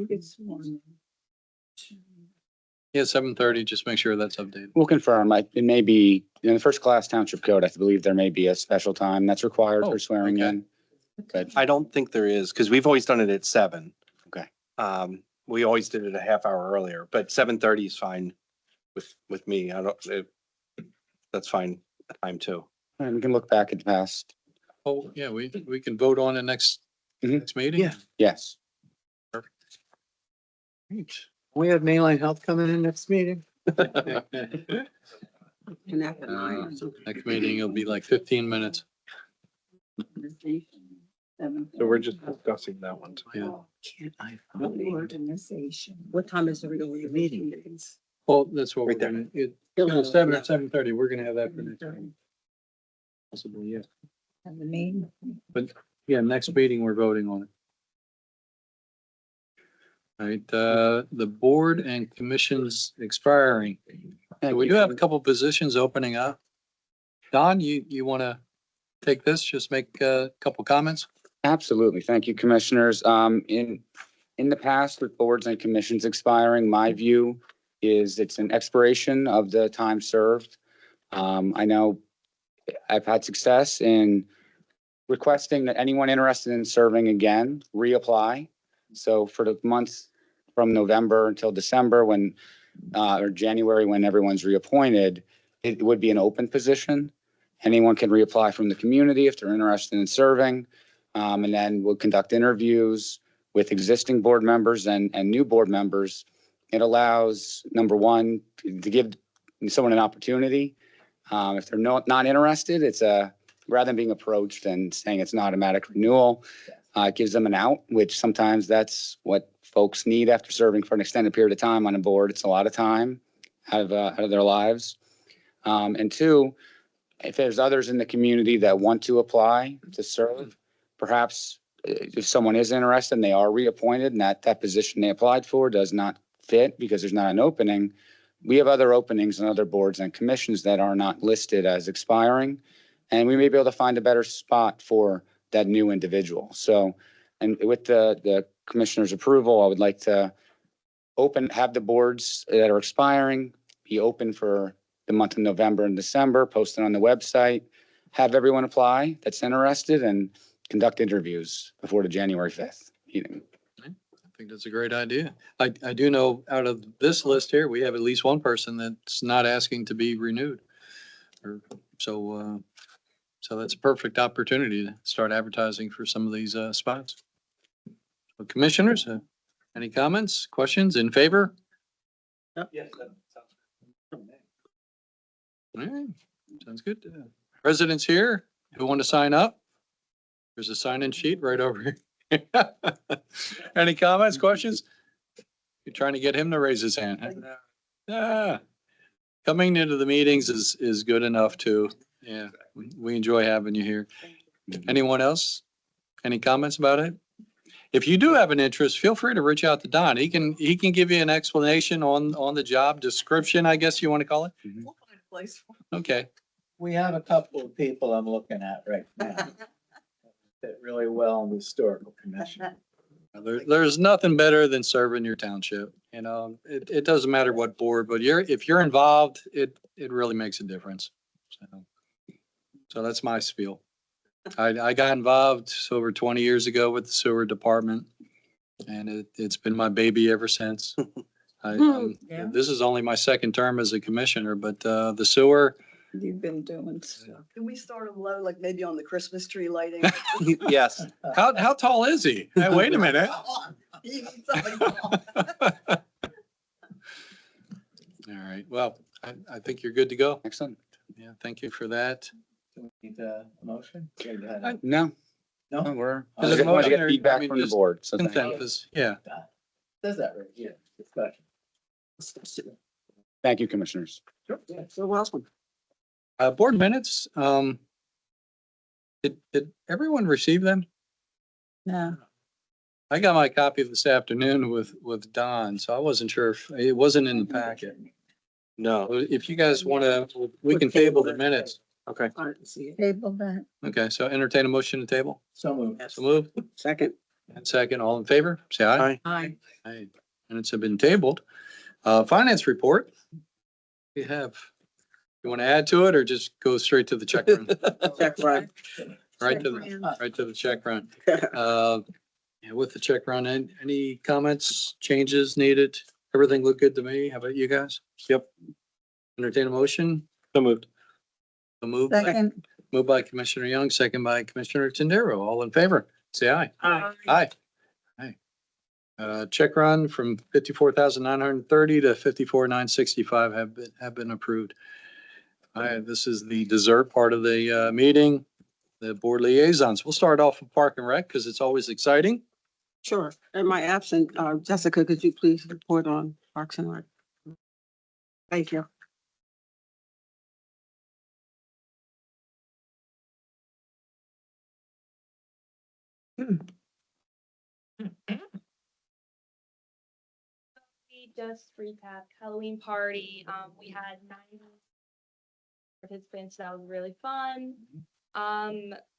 Yeah, 7:30, just make sure that's updated. We'll confirm. It may be in the first class township code. I believe there may be a special time that's required Oh, for swearing okay. in. But I don't think there is, because we've always done it at 7. Okay. We always did it a half hour earlier, but 7:30 is fine with me. That's fine time too. we can look back at the past. Oh, yeah, we can vote on it next meeting. Yeah. Yes. Great. We have Mainline Health coming in next meeting. Next meeting, it'll be like 15 minutes. So we're just discussing that one. Yeah. Can't I Organization. What time is the reorganization meeting? Well, that's what we're Right there. gonna, 7 or 7:30, we're gonna have that for next meeting. Possibly, yeah. And the name. But yeah, next meeting, we're voting on it. All right, the board and commissions expiring. So we do have a couple positions opening up. Don, you want to take this, just make a couple comments? Absolutely. Thank you, commissioners. In the past with boards and commissions expiring, my view is it's an expiration of the time served. I know I've had success in requesting that anyone interested in serving again, reapply. So for the months from November until December or January, when everyone's reappointed, it would be an open position. Anyone can reapply from the community if they're interested in serving. And then we'll conduct interviews with existing board members and new board members. It allows, number one, to give someone an opportunity. If they're not interested, rather than being approached and saying it's an automatic renewal, it gives them an out, which sometimes that's what folks need after serving for an extended period of time on a board. It's a lot of time out of their lives. And two, if there's others in the community that want to apply to serve, perhaps if someone is interested and they are reappointed and that position they applied for does not fit because there's not an opening, we have other openings in other boards and commissions that are not listed as expiring. And we may be able to find a better spot for that new individual. So, and with the commissioner's approval, I would like to have the boards that are expiring be open for the month of November and December, post it on the website, have everyone apply that's interested and conduct interviews before the January 5th meeting. I think that's a great idea. I do know out of this list here, we have at least one person that's not asking to be renewed. So that's a perfect opportunity to start advertising for some of these spots. So commissioners, any comments, questions, in favor? Yes. All right, sounds good. Residents here who want to sign up? There's a sign-in sheet right over here. Any comments, questions? You're trying to get him to raise his hand. Huh? Yeah. Coming into the meetings is good enough too. Yeah, we enjoy having you here. Anyone else? Any comments about it? If you do have an interest, feel free to reach out to Don. He can give you an explanation on the job description, I guess you want to call it. Okay. We have a couple of people I'm looking at right now. Fit really well in the historical commission. There's nothing better than serving your township. You know, it doesn't matter what board, but if you're involved, it really makes a difference. So that's my spiel. I got involved over 20 years ago with the sewer department, and it's been my baby ever since. This is only my second term as a commissioner, but the sewer. You've been doing stuff. Can we start them low, like maybe on the Christmas tree lighting? Yes. How tall is he? Hey, wait a minute. You need somebody tall. All right. Well, I think you're good to go. Excellent. Yeah, thank you for that. Do we need a motion? No, No? we're, I Is it just wanted to motion get or, I feedback mean, from the just board. So thank you. Consensus, yeah. Says that right, yeah, discussion. Thank you, commissioners. Yeah, so last one. Board minutes, did everyone receive them? No. I got my copy this afternoon with Don, so I wasn't sure if, it wasn't in the packet. No. If you guys want to, we can table the minutes. Okay. I didn't see it. Table that. Okay, so entertain a motion to table. So moved. So move. Second. And second, all in favor, say aye. Aye. Aye. Aye. Minutes have been tabled. Finance report. We have, you want to add to it or just go straight to the check run? Check run. Right to the check run. Yeah, with the check run, any comments, changes needed? Everything looked good to me. How about you guys? Yep. Entertain a motion. So moved. So moved by Commissioner Young, second by Commissioner Tendero. All in favor, say aye. Aye. Aye. Aye. Check run from 54,930 to 54,965 have been approved. This is the dessert part of the meeting, the board liaisons. We'll start off with Park and Rec because it's always exciting. Sure. In my absence, Jessica, could you please report on Parks and Rec? Thank you. We just recapped Halloween party. We had 90 participants. That was really fun.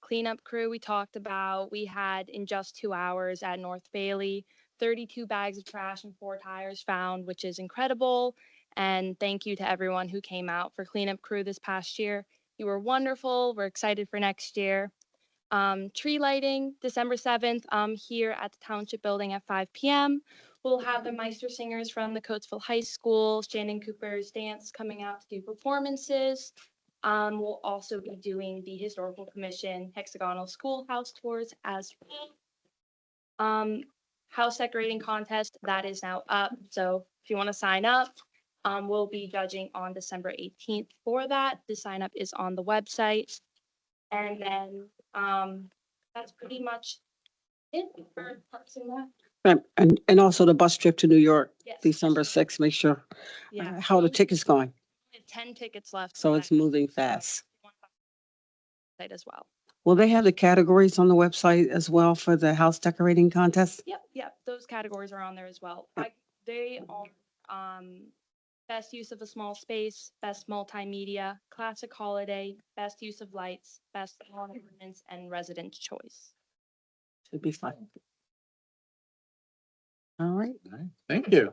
Cleanup crew we talked about. We had in just 2 hours at North Bailey, 32 bags of trash and 4 tires found, which is incredible. And thank you to everyone who came out for cleanup crew this past year. You were wonderful. We're excited for next year. Tree lighting, December 7th, here at the Township Building at 5 p.m. We'll have the Meister Singers from the Coatesville High School, Shannon Cooper's dance coming out to do performances. We'll also be doing the Historical Commission hexagonal schoolhouse tours as well. House decorating contest, that is now up. So if you want to sign up, we'll be judging on December 18th for that. The sign up is on the website. And then that's pretty much it for Parks and Rec. And also the bus trip to New York, Yes. December 6th, make sure Yeah. how the tickets going. We have 10 tickets left. So it's moving fast. Site as well. Will they have the categories on the website as well for the house decorating contest? Yep. Those categories are on there as well. They are best use of a small space, best multimedia, classic holiday, best use of lights, best lawn ornaments, and resident choice. Should be fun. All right. All right, thank you.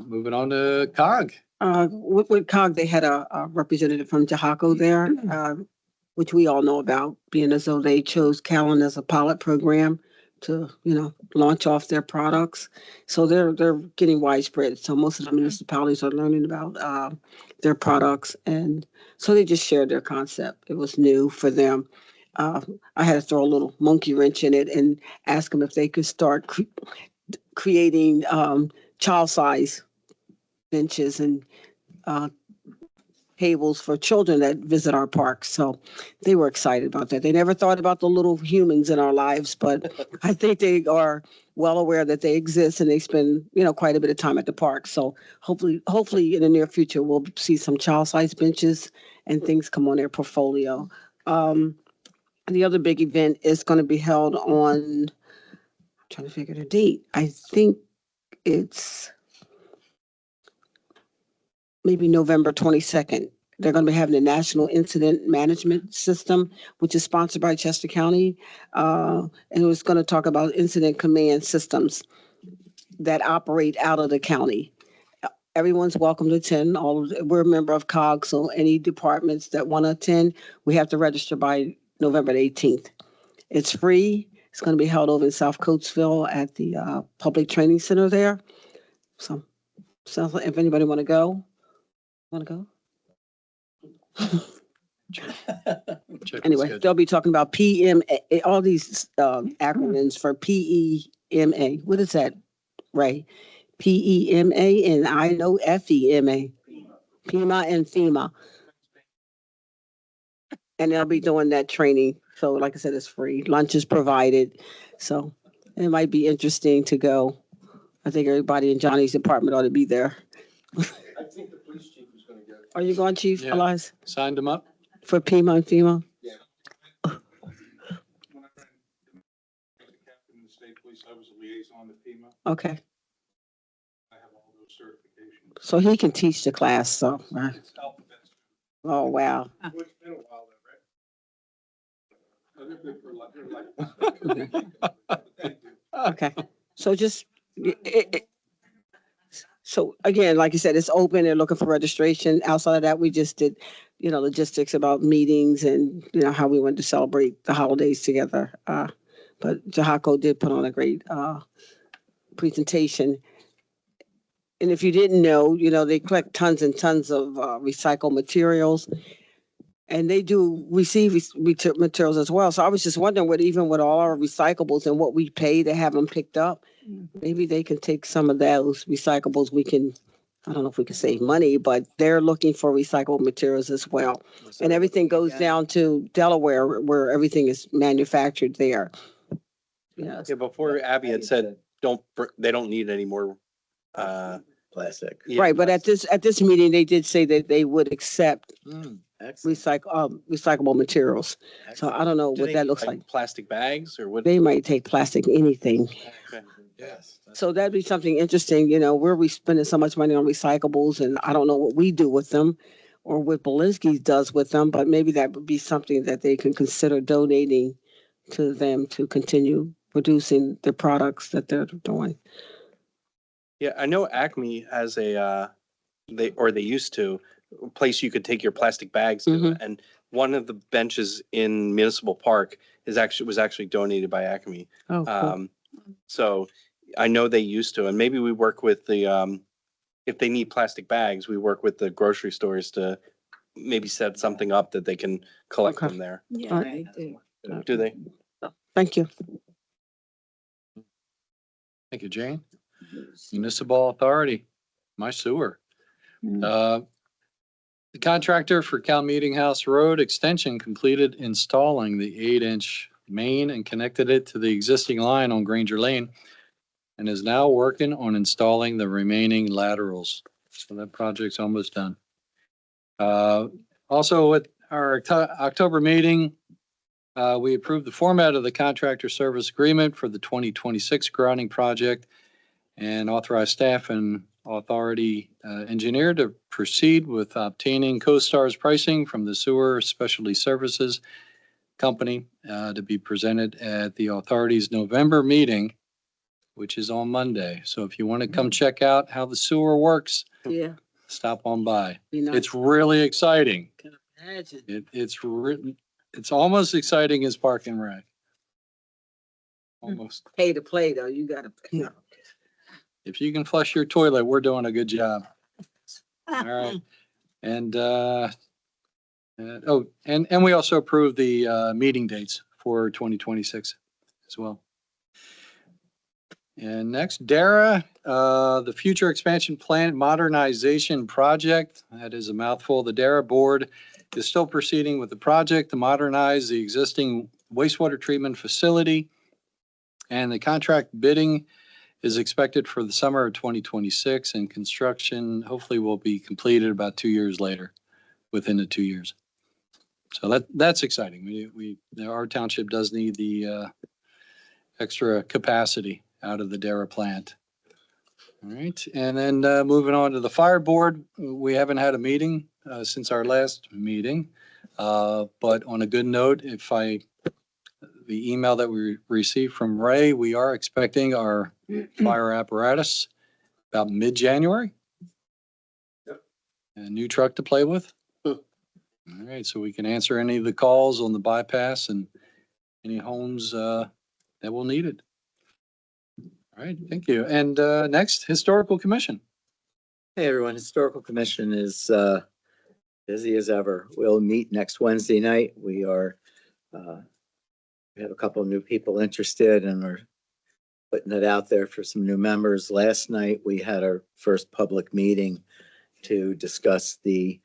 Moving on to COG. With COG, they had a representative from Jahaco there, which we all know about, being as though they chose Callan as a pilot program to, launch off their products. So they're getting widespread. So most of the municipalities are learning about their products. And so they just shared their concept. It was new for them. I had to throw a little monkey wrench in it and ask them if they could start creating child size benches and tables for children that visit our parks. So they were excited about that. They never thought about the little humans in our lives, but I think they are well aware that they exist and they spend, quite a bit of time at the park. So hopefully in the near future, we'll see some child size benches and things come on their portfolio. The other big event is going to be held on, I'm trying to figure the date. I think it's maybe November 22nd. They're going to be having the National Incident Management System, which is sponsored by Chester County. And it was going to talk about incident command systems that operate out of the county. Everyone's welcome to attend. We're a member of COG, so any departments that want to attend, we have to register by November 18th. It's free. It's going to be held over in South Coatesville at the Public Training Center there. So sounds like if anybody want to go. Anyway, they'll be talking about PMA, all these acronyms for PEMA. What is that, Ray? PEMA, and I know FEMA. PEMA and FEMA. And they'll be doing that training. So like I said, it's free. Lunch is provided. So it might be interesting to go. I think everybody in Johnny's department ought to be there. I think the police chief is gonna go. Are you going, Chief Yeah. Elias, Signed them up? for Pima and FEMA? When I ran as a captain in the state police, I was a liaison to FEMA. Okay. I have all those certifications. So he can teach the class, so. It's alphabets. Oh, wow. It's been a while though, right? They're good for life. Thank you. Okay, so just, so again, like you said, it's open, they're looking for registration. Outside of that, we just did, logistics about meetings and, how we wanted to celebrate the holidays together. But Jahako did put on a great, presentation. And if you didn't know, they collect tons and tons of, recycled materials. And they do receive materials as well. So I was just wondering what, even with all our recyclables and what we pay to have them picked up, maybe they can take some of those recyclables. I don't know if we can save money, but they're looking for recyclable materials as well. And everything goes down to Delaware where everything is manufactured there. Yeah, before Abby had said, they don't need any more, Plastic. yeah, Right, but at this meeting, they did say that they would accept Excellent. recyclable materials. So I don't know do what they that need, looks like. plastic bags or what? They might take plastic, anything. Okay. Yes. So that'd be something interesting, we're spending so much money on recyclables and I don't know what we do with them or what Belinsky does with them, but maybe that would be something that they can consider donating to them to continue producing the products that they're doing. Yeah, I know Acme has they used to, a place you could take your plastic bags to. Mhm. And one of the benches in Municipal Park was actually donated by Acme. Oh, cool. So I know they used to, and maybe we work with the, if they need plastic bags, we work with the grocery stores to maybe set something up that they can collect Okay. from there. Yeah, Alright. they do. Do they? Thank you. Thank you, Jane. Municipal Authority, my sewer. The contractor for Cal Meeting House Road Extension completed installing the 8-inch main and connected it to the existing line on Granger Lane and is now working on installing the remaining laterals. So that project's almost done. Also at our October meeting, we approved the format of the contractor service agreement for the 2026 grouting project and authorized staff and authority engineer to proceed with obtaining CoStar's pricing from the Sewer Specialty Services Company to be presented at the authority's November meeting, which is on Monday. So if you want to come check out how the sewer works, Yeah. stop on by. Be nice. It's really exciting. Can imagine. It's almost exciting as Park and Rec. Almost. Pay to play though, you gotta. Yeah. If you can flush your toilet, we're doing a good job. All right. And, and we also approved the meeting dates for 2026 as well. And next, DARA, the Future Expansion Plant Modernization Project. That is a mouthful. The DARA board is still proceeding with the project to modernize the existing wastewater treatment facility. And the contract bidding is expected for the summer of 2026, and construction hopefully will be completed about 2 years later, within the 2 years. So that's exciting. Our township does need the extra capacity out of the DARA plant. All right, and then moving on to the fire board, we haven't had a meeting since our last meeting. But on a good note, the email that we received from Ray, we are expecting our fire apparatus about mid-January. Yep. A new truck to play with. All right, so we can answer any of the calls on the bypass and any homes that will need it. All right, thank you. And next, Historical Commission. Hey, everyone. Historical Commission is busy as ever. We'll meet next Wednesday night. We have a couple of new people interested and we're putting it out there for some new members. Last night, we had our first public meeting to discuss the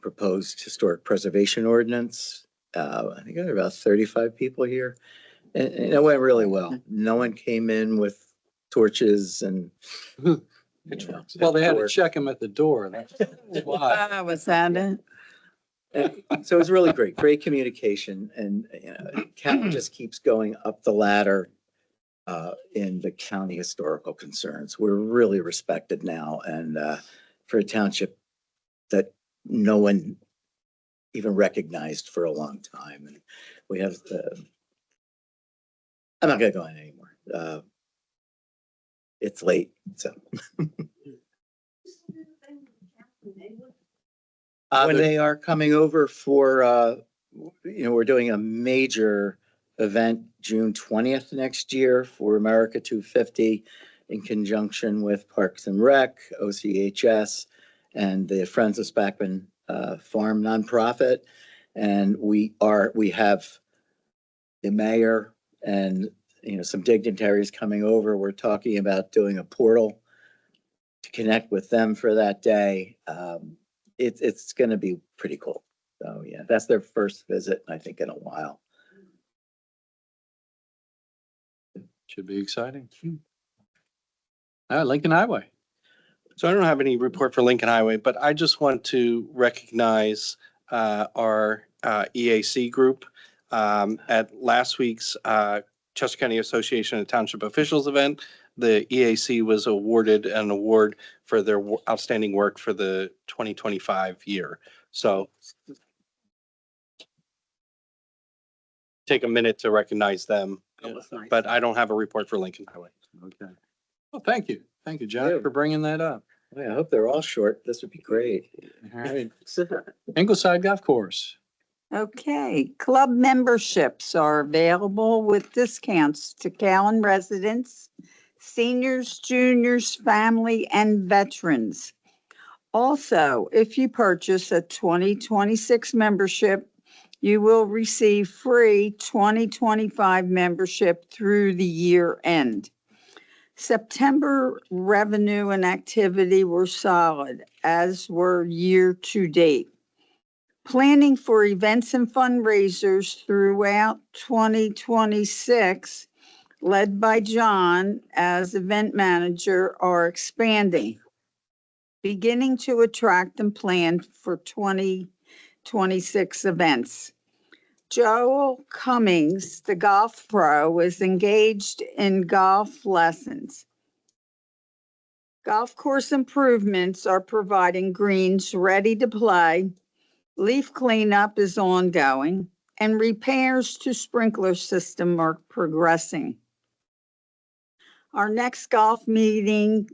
proposed historic preservation ordinance. I think there are about 35 people here. And it went really well. No one came in with torches and. Well, they had to check him at the door. That's why. Was that it? So it was really great, great communication, and, Cal just keeps going up the ladder in the county historical concerns. We're really respected now, and for a township that no one even recognized for a long time. And we have I'm not gonna go on anymore. It's late, so. When they are coming over for, we're doing a major event June 20th next year for America 250 in conjunction with Parks and Rec, OCHS, and the Friends of Spackman Farm nonprofit. And we have the mayor and, some dignitaries coming over. We're talking about doing a portal to connect with them for that day. It's going to be pretty cool. So yeah, that's their first visit, I think, in a while. Should be exciting. Lincoln Highway. So I don't have any report for Lincoln Highway, but I just want to recognize our EAC group. At last week's Chester County Association of Township Officials event, the EAC was awarded an award for their outstanding work for the 2025 year. So take a minute to recognize them, but I don't have a report for Lincoln Highway. Okay. Well, thank you. Thank you, Jack, for bringing that up. I hope they're all short. This would be great. All right. Ingleside Golf Course. Okay, club memberships are available with discounts to Callan residents, seniors, juniors, family, and veterans. Also, if you purchase a 2026 membership, you will receive free 2025 membership through the year end. September revenue and activity were solid, as were year to date. Planning for events and fundraisers throughout 2026, led by John as event manager, are expanding, beginning to attract and plan for 2026 events. Joel Cummings, the golf pro, is engaged in golf lessons. Golf course improvements are providing greens ready to play. Leaf cleanup is ongoing, and repairs to sprinkler system are progressing. Our next golf meeting,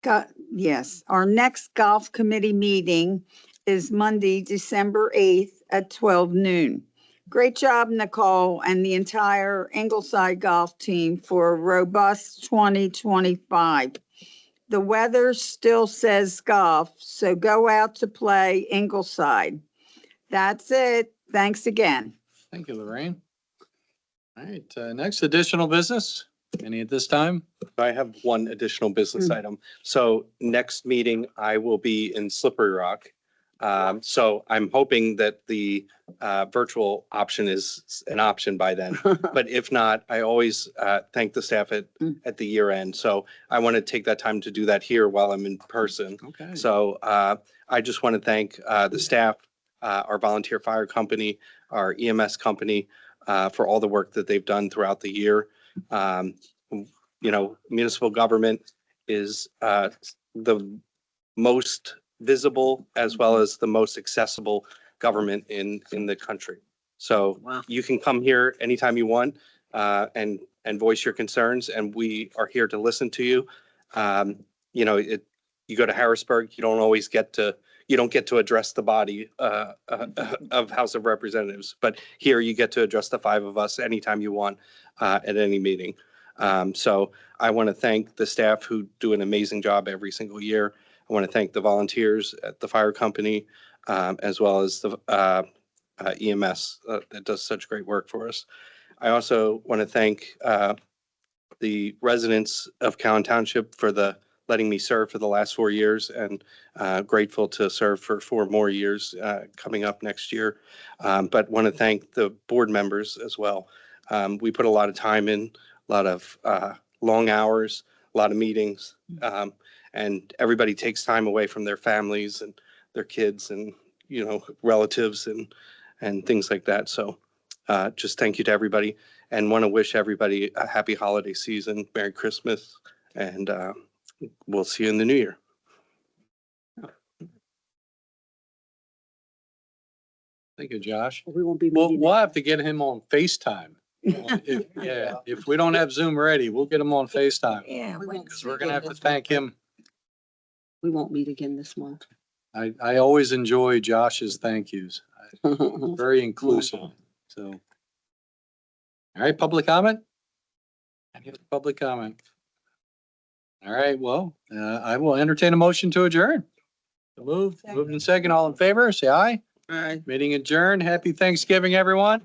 our next golf committee meeting is Monday, December 8th at 12 noon. Great job, Nicole, and the entire Ingleside golf team for a robust 2025. The weather still says golf, so go out to play Ingleside. That's it. Thanks again. Thank you, Lorraine. All right, next additional business. Any at this time? I have one additional business item. So next meeting, I will be in Slippery Rock. So I'm hoping that the virtual option is an option by then. But if not, I always thank the staff at the year end. So I want to take that time to do that here while I'm in person. Okay. So I just want to thank the staff, our volunteer fire company, our EMS company, for all the work that they've done throughout the year. Municipal government is the most visible as well as the most accessible government in the country. So you can come here anytime you want and voice your concerns, and we are here to listen to you. You go to Harrisburg, you don't get to address the body of House of Representatives, but here you get to address the five of us anytime you want at any meeting. So I want to thank the staff who do an amazing job every single year. I want to thank the volunteers at the fire company, as well as the EMS that does such great work for us. I also want to thank the residents of Callan Township for the letting me serve for the last 4 years, and grateful to serve for 4 more years coming up next year. But want to thank the board members as well. We put a lot of time in, a lot of long hours, a lot of meetings, and everybody takes time away from their families and their kids and, you know, relatives and things like that. So just thank you to everybody, and want to wish everybody a happy holiday season, Merry Christmas, and we'll see you in the new year. Thank you, Josh. We won't be. We'll, meeting we'll next- have to get him on FaceTime. If we don't have Zoom ready, we'll get him on FaceTime. Yeah. We won't Because we're gonna have to thank him. We won't meet again this month. I always enjoy Josh's thank yous. Very inclusive, so. All right, public comment? Any other public comment? All right, well, I will entertain a motion to adjourn. Moved and second, all in favor, say aye. All right. Meeting adjourned. Happy Thanksgiving, everyone.